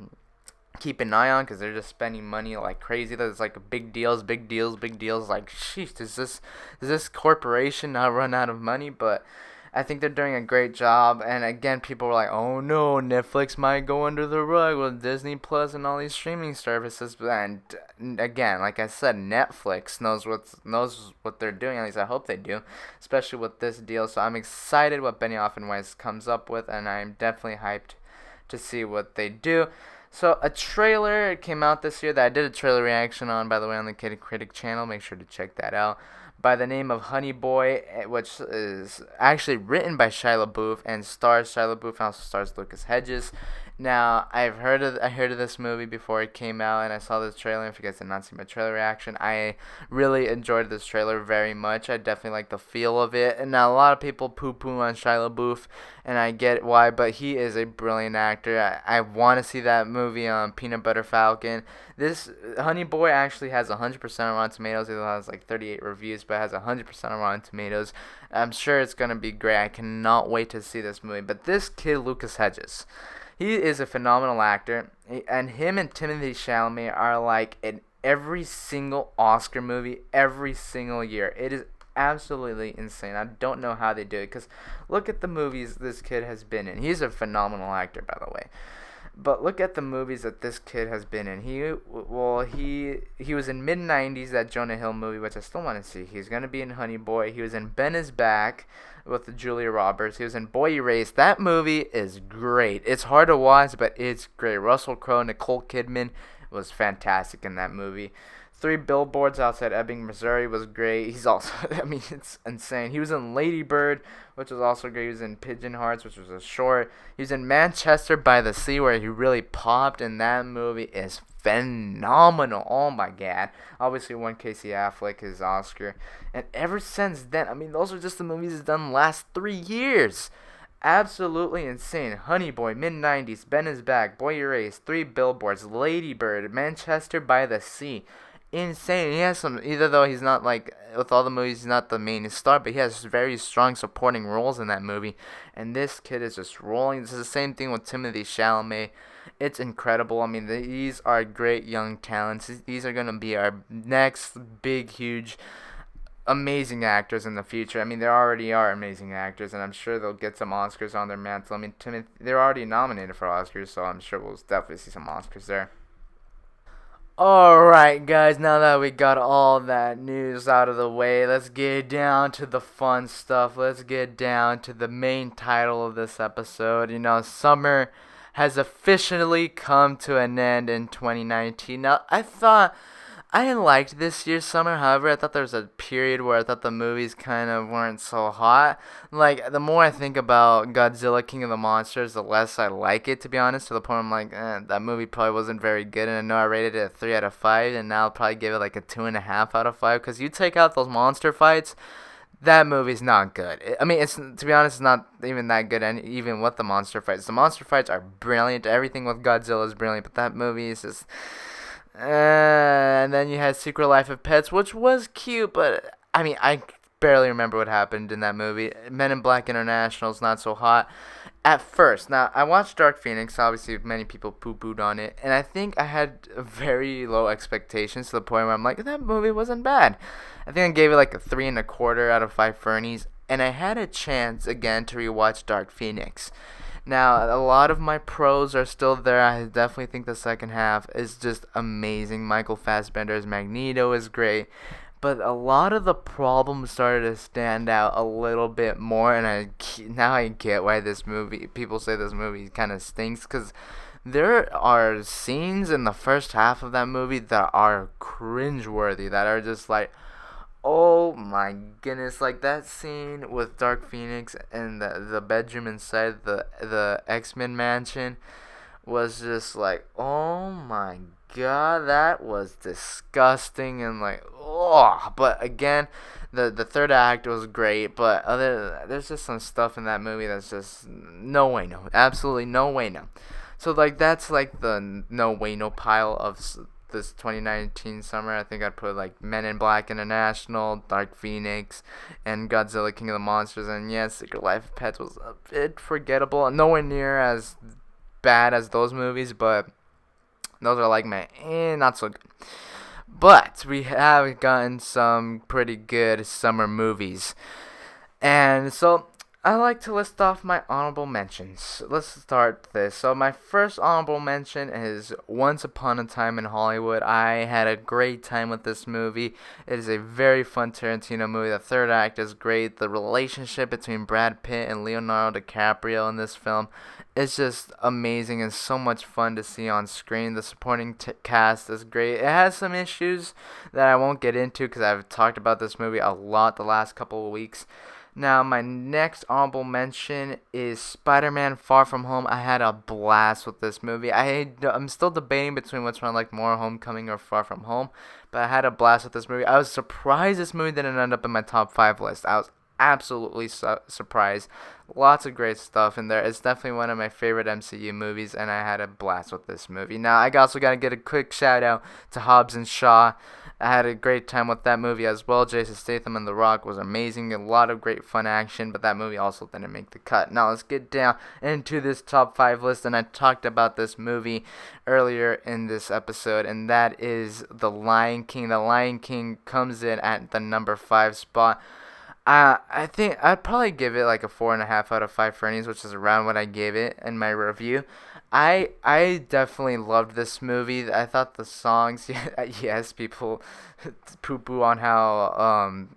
[SPEAKER 1] keep an eye on, because they're just spending money like crazy. There's like big deals. Like, sheesh, does this corporation not run out of money? But I think they're doing a great job, and again, people were like, oh no, Netflix might go under the rug with Disney Plus and all these streaming services. And again, like I said, Netflix knows what they're doing. At least I hope they do, especially with this deal. So I'm excited what Benioff and Weiss comes up with, and I'm definitely hyped to see what they do. So a trailer came out this year that I did a trailer reaction on, by the way, on the Kid Kritic Channel. Make sure to check that out. By the name of Honey Boy, which is actually written by Shia LaBeouf and stars Shia LaBeouf, and also stars Lucas Hedges. Now, I heard of this movie before it came out, and I saw this trailer. If you guys did not see my trailer reaction, I really enjoyed this trailer very much. I definitely like the feel of it. And now a lot of people poo-poo on Shia LaBeouf, and I get why, but he is a brilliant actor. I want to see that movie on Peanut Butter Falcon. This Honey Boy actually has 100% on Rotten Tomatoes. It has like 38 reviews, but it has 100% on Rotten Tomatoes. I'm sure it's going to be great. I cannot wait to see this movie. But this kid, Lucas Hedges, he is a phenomenal actor, and him and Timothée Chalamet are like in every single Oscar movie every single year. It is absolutely insane. I don't know how they do it, because look at the movies this kid has been in. He's a phenomenal actor, by the way. But look at the movies that this kid has been in. He was in mid-90s, that Jonah Hill movie, which I still want to see. He's going to be in Honey Boy. He was in Ben is Back with Julia Roberts. He was in Boy Erased. That movie is great. It's hard to watch, but it's great. Russell Crowe, Nicole Kidman was fantastic in that movie. 3 Billboards Outside Ebbing, Missouri was great. He's also, I mean, it's insane. He was in Lady Bird, which was also great. He was in Pigeon Hearts, which was a short. He was in Manchester by the Sea, where he really popped, and that movie is phenomenal. Oh my god. Obviously won Casey Affleck his Oscar. And ever since then, I mean, those are just the movies he's done the last 3 years. Absolutely insane. Honey Boy, mid-90s, Ben is Back, Boy Erased, 3 Billboards, Lady Bird, Manchester by the Sea. insane. He has some, either though he's not like, with all the movies, he's not the main star, but he has very strong supporting roles in that movie. And this kid is just rolling. This is the same thing with Timothée Chalamet. It's incredible. I mean, these are great young talents. These are going to be our next big, huge, amazing actors in the future. I mean, there already are amazing actors, and I'm sure they'll get some Oscars on their mantle. I mean, they're already nominated for Oscars, so I'm sure we'll definitely see some Oscars there. Alright, guys, now that we got all that news out of the way, let's get down to the fun stuff. Let's get down to the main title of this episode. You know, summer has officially come to an end in 2019. Now, I liked this year's summer. However, I thought there was a period where I thought the movies kind of weren't so hot. Like, the more I think about Godzilla King of the Monsters, the less I like it, to be honest. To the point I'm like, that movie probably wasn't very good. And I know I rated it a 3 out of 5. And now I'll probably give it like a 2.5 out of 5. Because you take out those monster fights, that movie's not good. I mean, it's, to be honest, it's not even that good, and even with the monster fights. The monster fights are brilliant. Everything with Godzilla is brilliant. But that movie is just... and then you had Secret Life of Pets, which was cute, but I mean, I barely remember what happened in that movie. Men in Black International is not so hot at first. Now, I watched Dark Phoenix. Obviously, many people poo-pooed on it, and I think I had very low expectations to the point where I'm like, that movie wasn't bad. I think I gave it like a 3.25 out of 5 Fernies, and I had a chance again to rewatch Dark Phoenix. Now, a lot of my pros are still there. I definitely think the second half is just amazing. Michael Fassbender's Magneto is great. But a lot of the problems started to stand out a little bit more. And now I get why people say this movie kind of stinks. Because there are scenes in the first half of that movie that are cringeworthy. That are just like... oh my goodness, like that scene with Dark Phoenix and the bedroom inside the X-Men mansion was just like, oh my god, that was disgusting. And like, oh, but again, the third act was great, but there's just some stuff in that movie that's just no way, no, absolutely no way, no. So like that's like the no way, no pile of this 2019 summer. I think I'd put like Men in Black International, Dark Phoenix, and Godzilla King of the Monsters. And yes, Secret Life of Pets was a bit forgettable, nowhere near as bad as those movies, but those are like not so good. But we have gotten some pretty good summer movies, and so I like to list off my honorable mentions. Let's start this. So my first honorable mention is Once Upon a Time in Hollywood. I had a great time with this movie. It is a very fun Tarantino movie. The third act is great. The relationship between Brad Pitt and Leonardo DiCaprio in this film is just amazing and so much fun to see on screen. The supporting cast is great. It has some issues that I won't get into because I've talked about this movie a lot the last couple of weeks. Now, my next honorable mention is Spider-Man Far From Home. I had a blast with this movie. I'm still debating between which one I like more, Homecoming or Far From Home, but I had a blast with this movie. I was surprised this movie didn't end up in my top 5 list. I was absolutely surprised. Lots of great stuff in there. It's definitely one of my favorite MCU movies, and I had a blast with this movie. Now, I also got to get a quick shout out to Hobbs and Shaw. I had a great time with that movie as well. Jason Statham and The Rock was amazing. A lot of great fun action, but that movie also didn't make the cut. Now let's get down into this top 5 list, and I talked about this movie earlier in this episode, and that is The Lion King. The Lion King comes in at the number 5 spot. I think I'd probably give it like a 4.5 out of 5 Fernies, which is around what I gave it in my review. I definitely loved this movie. I thought the songs, yes, people poo-poo on how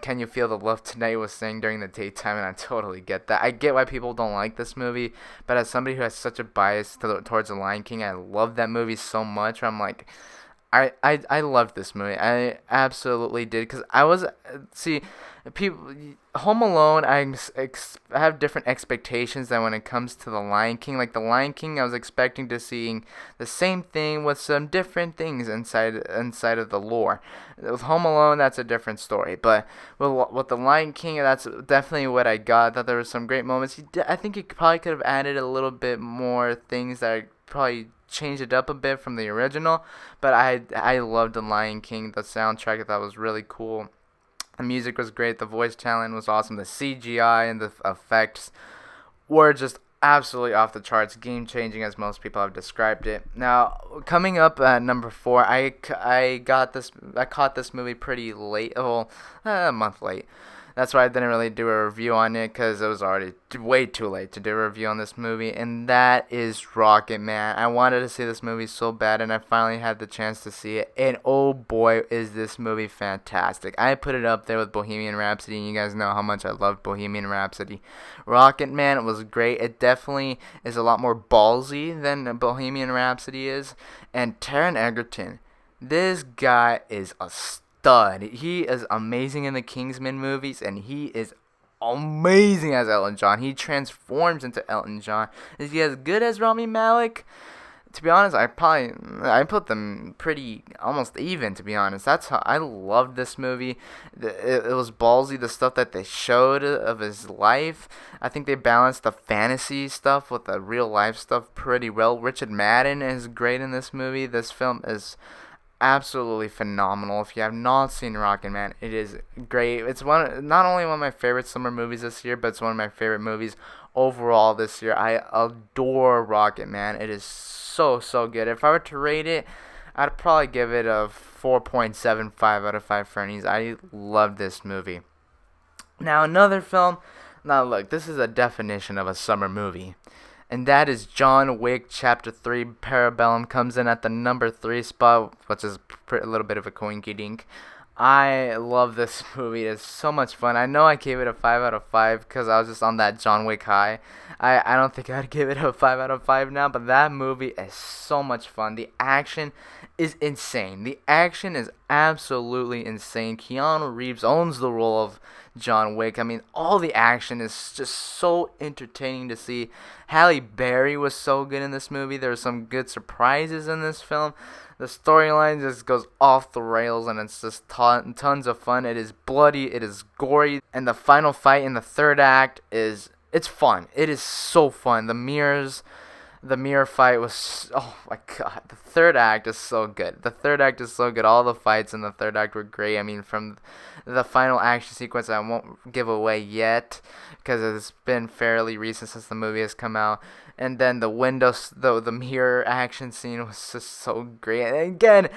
[SPEAKER 1] Can You Feel the Love Tonight was sang during the daytime, and I totally get that. I get why people don't like this movie, but as somebody who has such a bias towards The Lion King, I love that movie so much. I'm like, I loved this movie. I absolutely did, because Home Alone, I have different expectations than when it comes to The Lion King. Like The Lion King, I was expecting to see the same thing with some different things inside of the lore. With Home Alone, that's a different story. But with The Lion King, that's definitely what I got. That there were some great moments. I think he probably could have added a little bit more things that I probably changed it up a bit from the original, but I loved The Lion King. The soundtrack I thought was really cool. The music was great. The voice talent was awesome. The CGI and the effects were just absolutely off the charts, game changing as most people have described it. Now, coming up at number 4, I caught this movie pretty late, a month late. That's why I didn't really do a review on it, because it was already way too late to do a review on this movie, and that is Rocket Man. I wanted to see this movie so bad, and I finally had the chance to see it, and oh boy, is this movie fantastic. I put it up there with Bohemian Rhapsody, and you guys know how much I love Bohemian Rhapsody. Rocket Man was great. It definitely is a lot more ballsy than Bohemian Rhapsody is, and Taron Egerton, this guy is a stud. He is amazing in the Kingsman movies, and he is amazing as Elton John. He transforms into Elton John. Is he as good as Rami Malek? To be honest, I put them pretty almost even, to be honest. That's how I loved this movie. It was ballsy, the stuff that they showed of his life. I think they balanced the fantasy stuff with the real life stuff pretty well. Richard Madden is great in this movie. This film is absolutely phenomenal. If you have not seen Rocket Man, it is great. It's not only one of my favorite summer movies this year, but it's one of my favorite movies overall this year. I adore Rocket Man. It is so good. If I were to rate it, I'd probably give it a 4.75 out of 5 Fernies. I love this movie. Now another film. Now look, this is a definition of a summer movie, and that is John Wick Chapter 3 Parabellum. Comes in at the number 3 spot, which is a little bit of a coinky-dink. I love this movie. It's so much fun. I know I gave it a 5 out of 5 because I was just on that John Wick high. I don't think I'd give it a 5 out of 5 now, but that movie is so much fun. The action is insane. The action is absolutely insane. Keanu Reeves owns the role of John Wick. I mean, all the action is just so entertaining to see. Halle Berry was so good in this movie. There were some good surprises in this film. The storyline just goes off the rails, and it's just tons of fun. It is bloody, it is gory, and the final fight in the third act it's fun. It is so fun. The mirror fight was, oh my god, the third act is so good. All the fights in the third act were great. I mean, from the final action sequence, I won't give away yet because it's been fairly recent since the movie has come out. And then the mirror action scene was just so great. And again,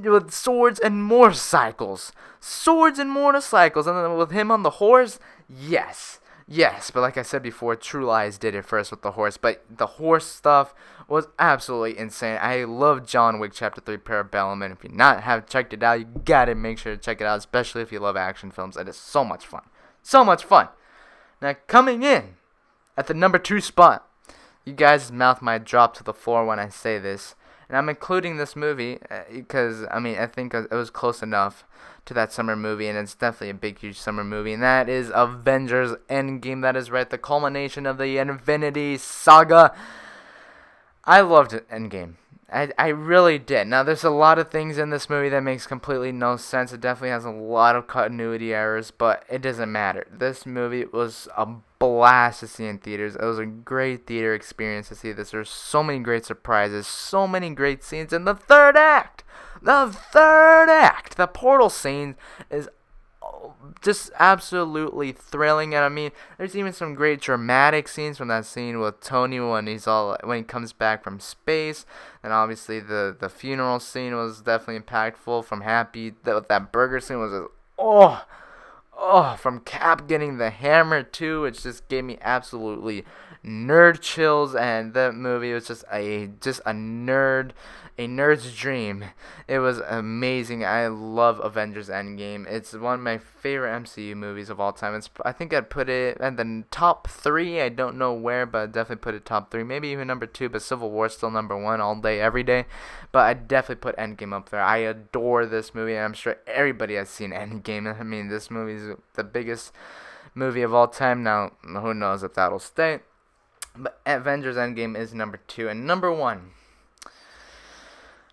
[SPEAKER 1] with swords and motorcycles. And then with him on the horse, Yes, but like I said before, True Lies did it first with the horse. But the horse stuff was absolutely insane. I love John Wick Chapter 3 Parabellum, and if you not have checked it out, you gotta make sure to check it out, especially if you love action films. It is so much fun. Now, coming in at the number 2 spot, you guys' mouth might drop to the floor when I say this, and I'm including this movie because, I think it was close enough to that summer movie, and it's definitely a big, huge summer movie, and that is Avengers Endgame. That is right, the culmination of the Infinity Saga. I loved Endgame. I really did. Now, there's a lot of things in this movie that makes completely no sense. It definitely has a lot of continuity errors, but it doesn't matter. This movie was a blast to see in theaters. It was a great theater experience to see this. There's so many great surprises, so many great scenes in the third act. The portal scene is just absolutely thrilling, and I mean, there's even some great dramatic scenes from that scene with Tony when he comes back from space, and obviously the funeral scene was definitely impactful. From Happy, that burger scene was from Cap getting the hammer too, it just gave me absolutely nerd chills, and that movie was just a nerd's dream. It was amazing. I love Avengers Endgame. It's one of my favorite MCU movies of all time. I think I'd put it in the top 3. I don't know where, but I'd definitely put it top 3. Maybe even number 2, but Civil War's still number 1 all day, every day. But I'd definitely put Endgame up there. I adore this movie, and I'm sure everybody has seen Endgame. I mean, this movie is the biggest movie of all time. Now, who knows if that'll stay. But Avengers Endgame is number 2. And number 1,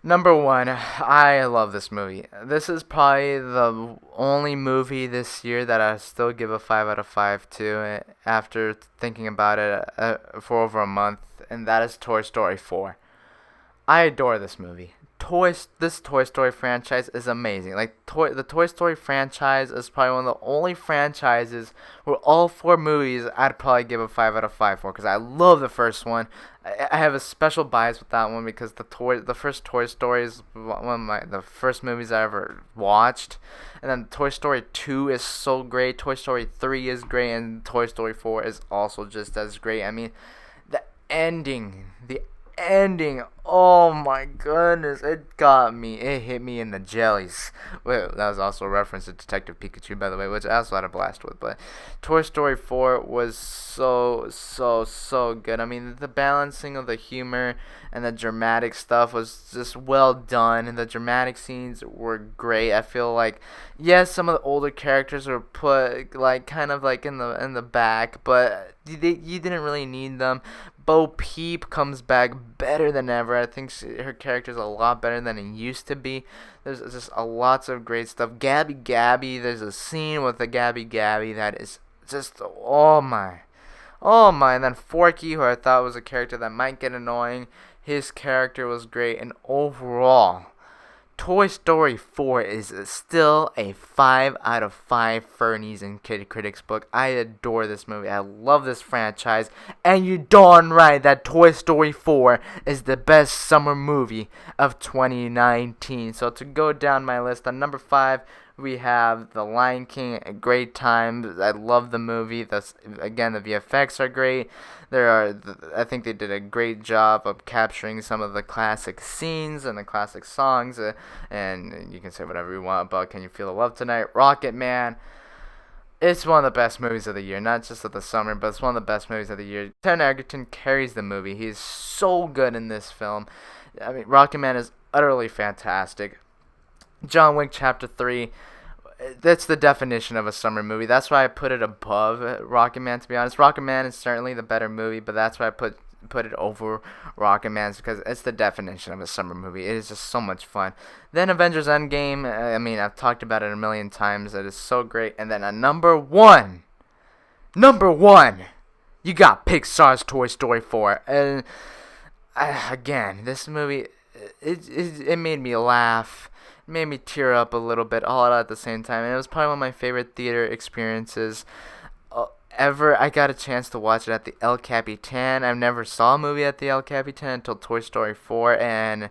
[SPEAKER 1] I love this movie. This is probably the only movie this year that I still give a 5 out of 5 to after thinking about it for over a month, and that is Toy Story 4. I adore this movie. This Toy Story franchise is amazing. Like the Toy Story franchise is probably one of the only franchises where all 4 movies I'd probably give a 5 out of 5 for, because I love the first one. I have a special bias with that one because the first Toy Story is one of the first movies I ever watched, and then Toy Story 2 is so great. Toy Story 3 is great, and Toy Story 4 is also just as great. I mean, the ending, oh my goodness, it got me. It hit me in the jellies. Well, that was also a reference to Detective Pikachu, by the way, which I also had a blast with. But Toy Story 4 was so good. I mean, the balancing of the humor and the dramatic stuff was just well done, and the dramatic scenes were great. I feel like, yes, some of the older characters were put like kind of like in the back, but you didn't really need them. Bo Peep comes back better than ever. I think her character's a lot better than it used to be. There's just lots of great stuff. Gabby, there's a scene with the Gabby that is just, oh my. And then Forky, who I thought was a character that might get annoying, his character was great. And overall, Toy Story 4 is still a 5 out of 5 Fernies in Kid Kritic's book. I adore this movie. I love this franchise. And you're darn right that Toy Story 4 is the best summer movie of 2019. So to go down my list, on number 5, we have The Lion King, a great time. I love the movie. Again, the VFX are great. I think they did a great job of capturing some of the classic scenes and the classic songs. And you can say whatever you want about Can You Feel the Love Tonight? Rocket Man. It's one of the best movies of the year, not just of the summer, but it's one of the best movies of the year. Taron Egerton carries the movie. He's so good in this film. I mean, Rocket Man is utterly fantastic. John Wick Chapter 3, that's the definition of a summer movie. That's why I put it above Rocket Man, to be honest. Rocket Man is certainly the better movie, but that's why I put it over Rocket Man, because it's the definition of a summer movie. It is just so much fun. Then Avengers Endgame, I mean, I've talked about it a million times. It is so great. And then number one, you got Pixar's Toy Story 4. And again, this movie, it made me laugh. Made me tear up a little bit all at the same time, and it was probably one of my favorite theater experiences ever. I got a chance to watch it at the El Capitan. I never saw a movie at the El Capitan until Toy Story 4, and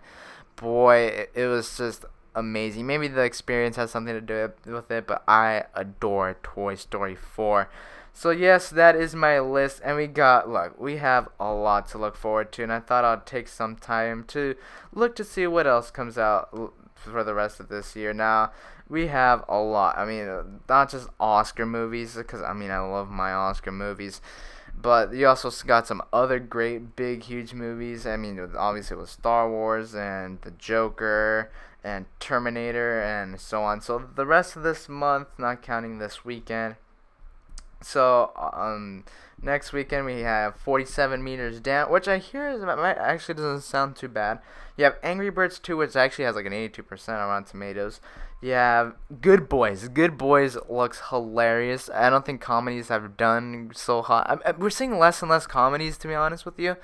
[SPEAKER 1] boy, it was just amazing. Maybe the experience has something to do with it, but I adore Toy Story 4. So yes, that is my list, and we have a lot to look forward to, and I thought I'd take some time to look to see what else comes out for the rest of this year. Now, we have a lot. I mean, not just Oscar movies, because, I mean, I love my Oscar movies, but you also got some other great, big, huge movies. I mean, obviously it was Star Wars and The Joker and Terminator and so on. So the rest of this month, not counting this weekend, so next weekend we have 47 Meters Down, which I hear actually doesn't sound too bad. You have Angry Birds 2, which actually has like an 82% on Rotten Tomatoes. You have Good Boys. Good Boys looks hilarious. I don't think comedies have done so hot. We're seeing less and less comedies, to be honest with you.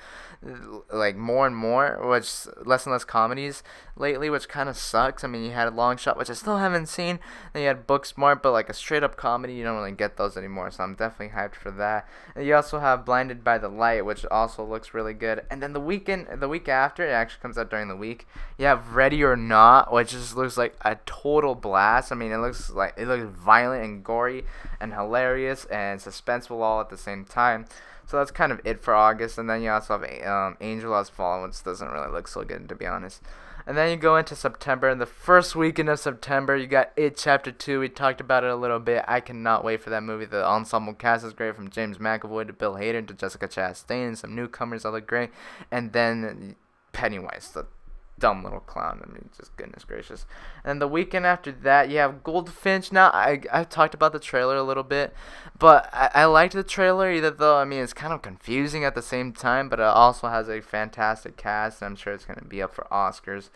[SPEAKER 1] Like more and more, less and less comedies lately, which kind of sucks. I mean, you had Long Shot, which I still haven't seen. Then you had Booksmart, but like a straight up comedy, you don't really get those anymore. So I'm definitely hyped for that. And you also have Blinded by the Light, which also looks really good. And then the week after, it actually comes out during the week. You have Ready or Not, which just looks like a total blast. I mean, it looks violent and gory and hilarious and suspenseful all at the same time. So that's kind of it for August. And then you also have Angel Has Fallen, which doesn't really look so good, to be honest. And then you go into September, and the first weekend of September, you got It Chapter 2. We talked about it a little bit. I cannot wait for that movie. The ensemble cast is great, from James McAvoy to Bill Hader to Jessica Chastain. Some newcomers that look great. And then Pennywise, the dumb little clown. I mean, just goodness gracious. And the weekend after that, you have Goldfinch. Now, I talked about the trailer a little bit, but I liked the trailer, even though, I mean, it's kind of confusing at the same time, but it also has a fantastic cast, and I'm sure it's going to be up for Oscars.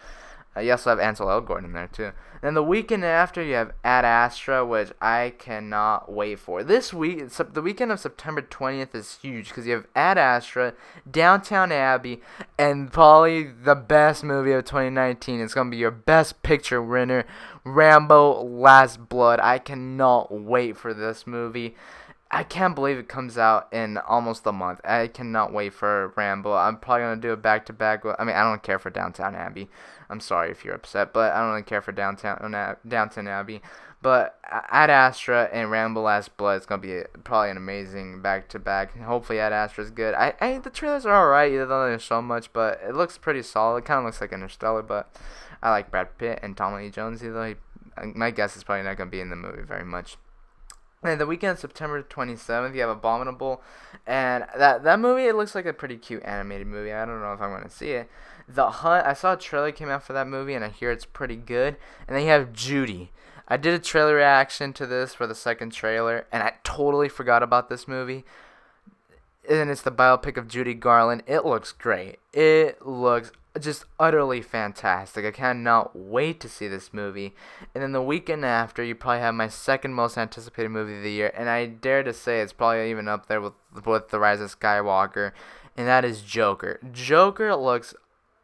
[SPEAKER 1] You also have Ansel Elgort in there too. And the weekend after, you have Ad Astra, which I cannot wait for. This week, the weekend of September 20th is huge because you have Ad Astra, Downtown Abbey, and probably the best movie of 2019. It's gonna be your Best Picture winner, Rambo: Last Blood. I cannot wait for this movie. I can't believe it comes out in almost a month. I cannot wait for Rambo. I'm probably going to do it back-to-back. I mean, I don't care for Downtown Abbey. I'm sorry if you're upset, but I don't really care for Downtown Abbey. But Ad Astra and Rambo: Last Blood is going to be probably an amazing back-to-back. Hopefully Ad Astra's good. The trailers are alright, even though there's so much, but it looks pretty solid. It kind of looks like Interstellar, but I like Brad Pitt and Tommy Lee Jones, even though my guess is probably not going to be in the movie very much. And the weekend, September 27th, you have Abominable, and that movie, it looks like a pretty cute animated movie. I don't know if I'm going to see it. The Hunt, I saw a trailer came out for that movie, and I hear it's pretty good. And then you have Judy. I did a trailer reaction to this for the second trailer, and I totally forgot about this movie. And it's the biopic of Judy Garland. It looks great. It looks just utterly fantastic. I cannot wait to see this movie. And then the weekend after, you probably have my second most anticipated movie of the year, and I dare to say it's probably even up there with The Rise of Skywalker, and that is Joker. Joker looks,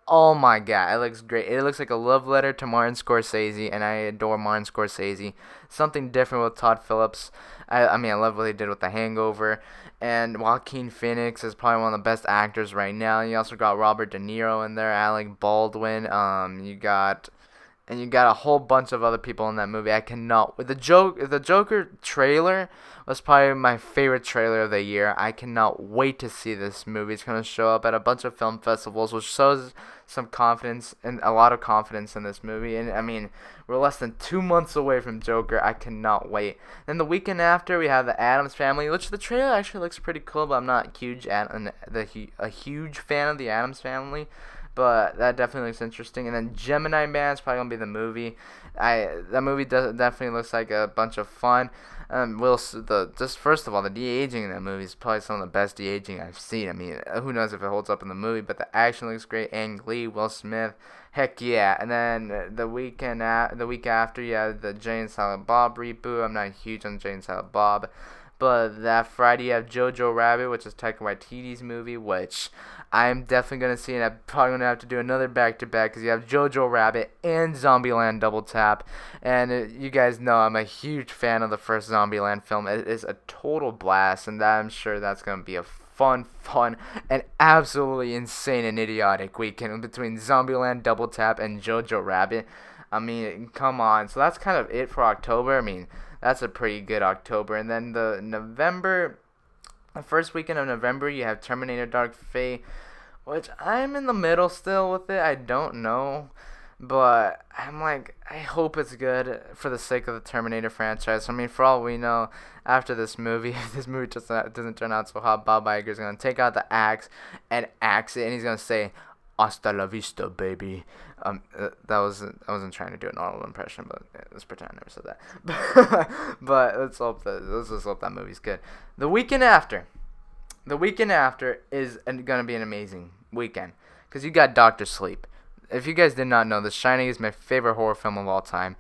[SPEAKER 1] oh my god, it looks great. It looks like a love letter to Martin Scorsese, and I adore Martin Scorsese. Something different with Todd Phillips. I mean, I love what they did with The Hangover. And Joaquin Phoenix is probably one of the best actors right now. You also got Robert De Niro in there, Alec Baldwin. You got a whole bunch of other people in that movie. I cannot. The Joker trailer was probably my favorite trailer of the year. I cannot wait to see this movie. It's going to show up at a bunch of film festivals, which shows some confidence and a lot of confidence in this movie. And I mean, we're less than 2 months away from Joker. I cannot wait. Then the weekend after, we have The Addams Family, which the trailer actually looks pretty cool, but I'm not a huge fan of The Addams Family. But that definitely looks interesting. And then Gemini Man is probably going to be the movie. That movie definitely looks like a bunch of fun. Just first of all, the de-aging in that movie is probably some of the best de-aging I've seen. I mean, who knows if it holds up in the movie, but the action looks great. Ang Lee, Will Smith, heck yeah. And then the week after, you have the Jay and Silent Bob reboot. I'm not huge on Jay and Silent Bob. But that Friday, you have Jojo Rabbit, which is Taika Waititi's movie, which I'm definitely going to see, and I'm probably going to have to do another back-to-back because you have Jojo Rabbit and Zombieland Double Tap. And you guys know I'm a huge fan of the first Zombieland film. It is a total blast, and I'm sure that's going to be a fun, and absolutely insane and idiotic weekend between Zombieland Double Tap and Jojo Rabbit. I mean, come on. So that's kind of it for October. I mean, that's a pretty good October. And then the first weekend of November, you have Terminator Dark Fate, which I'm in the middle still with it. I don't know. But I'm like, I hope it's good for the sake of the Terminator franchise. I mean, for all we know, after this movie, if this movie just doesn't turn out so hot, Bob Iger's going to take out the axe and axe it, and he's going to say, "Hasta la vista, baby." I wasn't trying to do an Arnold impression, but let's pretend I never said that. But let's just hope that movie's good. The weekend after is going to be an amazing weekend because you got Doctor Sleep. If you guys did not know, The Shining is my favorite horror film of all time.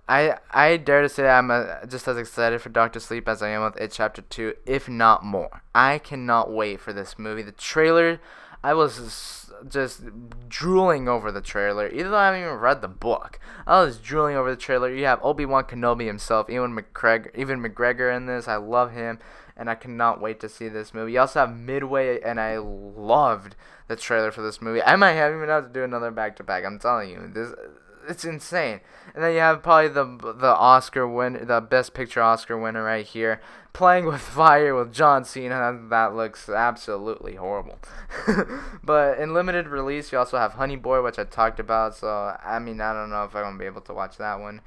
[SPEAKER 1] I dare to say I'm just as excited for Doctor Sleep as I am with It Chapter 2, if not more. I cannot wait for this movie. The trailer, I was just drooling over the trailer, even though I haven't even read the book. I was drooling over the trailer. You have Obi-Wan Kenobi himself, Ewan McGregor in this. I love him, and I cannot wait to see this movie. You also have Midway, and I loved the trailer for this movie. I might even have to do another back-to-back. I'm telling you, it's insane. And then you have probably the Best Picture Oscar winner right here, Playing with Fire with John Cena. That looks absolutely horrible. But in limited release, you also have Honey Boy, which I talked about. So I mean, I don't know if I'm gonna be able to watch that one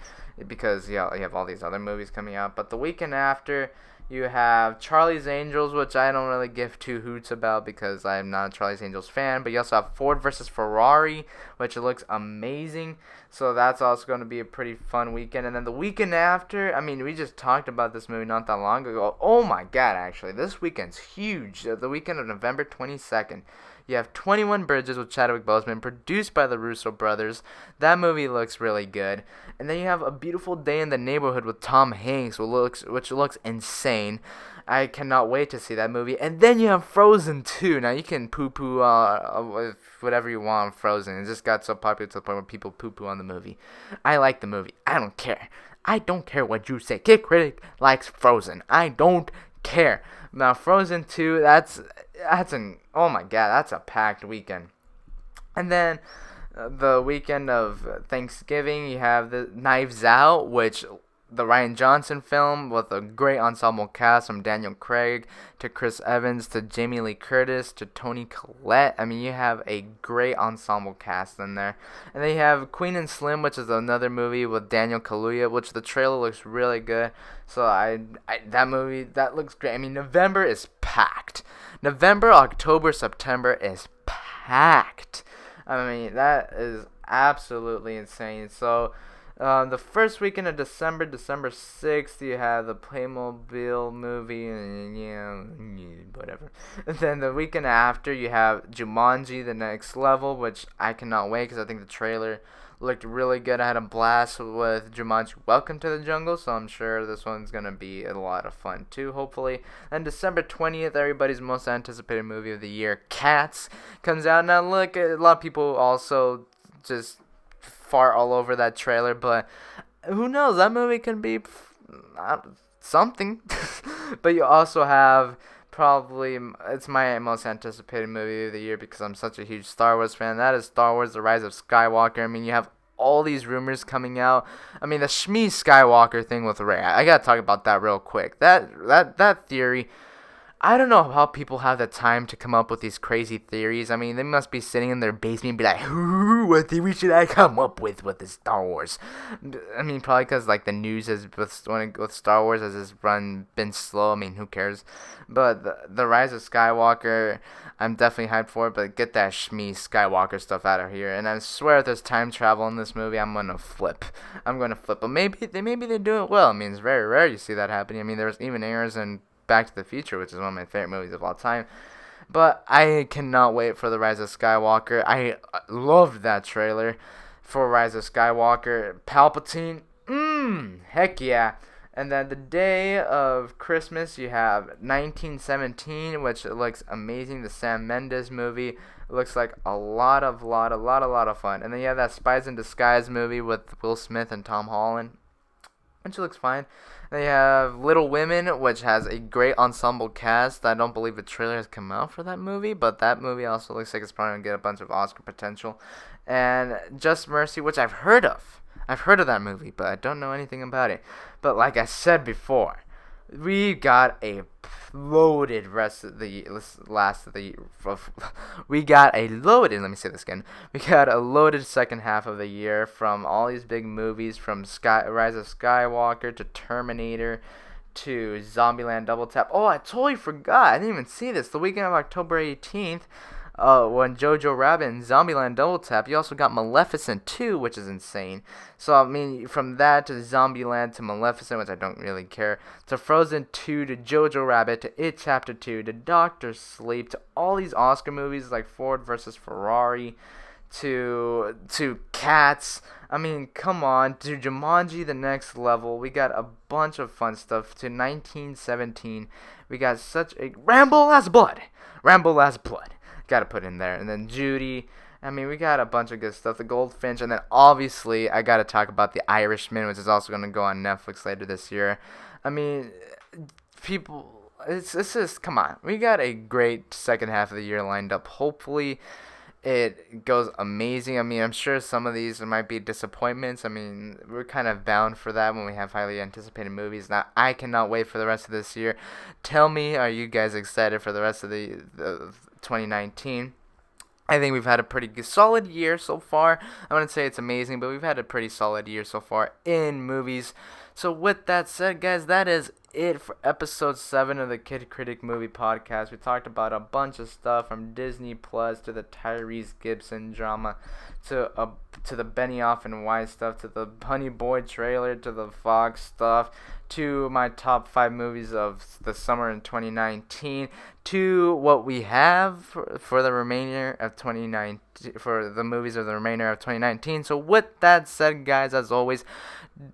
[SPEAKER 1] because you have all these other movies coming out. But the weekend after, You have Charlie's Angels, which I don't really give two hoots about because I'm not a Charlie's Angels fan. But you also have Ford versus Ferrari, which looks amazing. So that's also going to be a pretty fun weekend. And then the weekend after, I mean, we just talked about this movie not that long ago. Oh my god, actually. This weekend's huge. The weekend of November 22nd. You have 21 Bridges with Chadwick Boseman, produced by the Russo brothers. That movie looks really good. And then you have A Beautiful Day in the Neighborhood with Tom Hanks, which looks insane. I cannot wait to see that movie. And then you have Frozen 2. Now, you can poo-poo with whatever you want on Frozen. It just got so popular to the point where people poo-poo on the movie. I like the movie. I don't care. I don't care what you say. Kid Kritic likes Frozen. I don't care. Now, Frozen 2, oh my god, that's a packed weekend. And then the weekend of Thanksgiving, you have the Knives Out, which the Rian Johnson film with a great ensemble cast from Daniel Craig to Chris Evans to Jamie Lee Curtis to Toni Collette. I mean, you have a great ensemble cast in there. And then you have Queen and Slim, which is another movie with Daniel Kaluuya, which the trailer looks really good. So that movie, that looks great. I mean, November is packed. November, October, September is packed. I mean, that is absolutely insane. So the first weekend of December 6th, you have the Playmobil movie, and whatever. And then the weekend after, you have Jumanji: The Next Level, which I cannot wait because I think the trailer looked really good. I had a blast with Jumanji: Welcome to the Jungle, so I'm sure this one's going to be a lot of fun too, hopefully. And December 20th, everybody's most anticipated movie of the year, Cats, comes out. Now, look, a lot of people also just fart all over that trailer, but who knows, that movie can be something. But you also have probably, it's my most anticipated movie of the year because I'm such a huge Star Wars fan. That is Star Wars: The Rise of Skywalker. I mean, you have all these rumors coming out. I mean, the Shmi Skywalker thing with Rey, I gotta talk about that real quick. That theory, I don't know how people have the time to come up with these crazy theories. I mean, they must be sitting in their basement and be like, what theory should I come up with this Star Wars? I mean, probably because, like, the news is with Star Wars has been slow. I mean, who cares? But the Rise of Skywalker, I'm definitely hyped for it, but get that Shmi Skywalker stuff out of here. And I swear if there's time travel in this movie, I'm going to flip. But maybe they do it well. I mean, it's very rare you see that happening. I mean, there's even errors in Back to the Future, which is one of my favorite movies of all time. But I cannot wait for The Rise of Skywalker. I loved that trailer for Rise of Skywalker. Palpatine, heck yeah. And then the day of Christmas, you have 1917, which looks amazing. The Sam Mendes movie. It looks like a lot of fun. And then you have that Spies in Disguise movie with Will Smith and Tom Holland, which looks fine. They have Little Women, which has a great ensemble cast. I don't believe the trailer has come out for that movie, but that movie also looks like it's probably going to get a bunch of Oscar potential. And Just Mercy, which I've heard of. I've heard of that movie, but I don't know anything about it. But like I said before, we got a loaded rest of the last of the we got a loaded, let me say this again, we got a loaded second half of the year from all these big movies, from Rise of Skywalker to Terminator to Zombieland Double Tap. Oh, I totally forgot, I didn't even see this. The weekend of October 18th, when Jojo Rabbit and Zombieland Double Tap, you also got Maleficent 2, which is insane. So, I mean, from that to Zombieland to Maleficent, which I don't really care, to Frozen 2, to Jojo Rabbit, to It Chapter 2, to Doctor Sleep, to all these Oscar movies like Ford versus Ferrari, to Cats. I mean, come on, to Jumanji: The Next Level. We got a bunch of fun stuff. To 1917, we got such a Rambo Last Blood. Gotta put in there. And then Judy. I mean, we got a bunch of good stuff. The Goldfinch. And then, obviously, I gotta talk about The Irishman, which is also gonna go on Netflix later this year. I mean, people, it's just, come on. We got a great second half of the year lined up. Hopefully, it goes amazing. I mean, I'm sure some of these might be disappointments. I mean, we're kind of bound for that when we have highly anticipated movies. Now, I cannot wait for the rest of this year. Tell me, are you guys excited for the rest of the 2019? I think we've had a pretty solid year so far. I wouldn't say it's amazing, but we've had a pretty solid year so far in movies. So with that said, guys, that is it for episode 7 of the Kid Kritic Movie Podcast. We talked about a bunch of stuff, from Disney Plus to the Tyrese Gibson drama, to the Benioff and Weiss stuff, to the Honey Boy trailer, to the Fox stuff, to my top 5 movies of the summer in 2019, to what we have for the remainder of 2019, for the movies of the remainder of 2019. So with that said, guys, as always,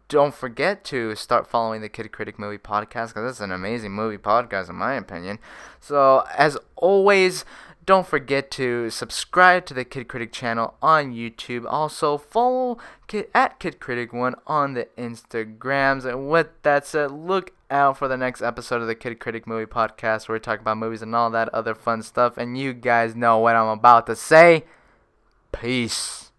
[SPEAKER 1] don't forget to start following the Kid Kritic Movie Podcast, because it's an amazing movie podcast in my opinion. So as always, don't forget to subscribe to the Kid Kritic channel on YouTube. Also follow at Kid Kritic 1 on the Instagrams. And with that said, look out for the next episode of the Kid Kritic Movie Podcast, where we talk about movies and all that other fun stuff. And you guys know what I'm about to say. Peace.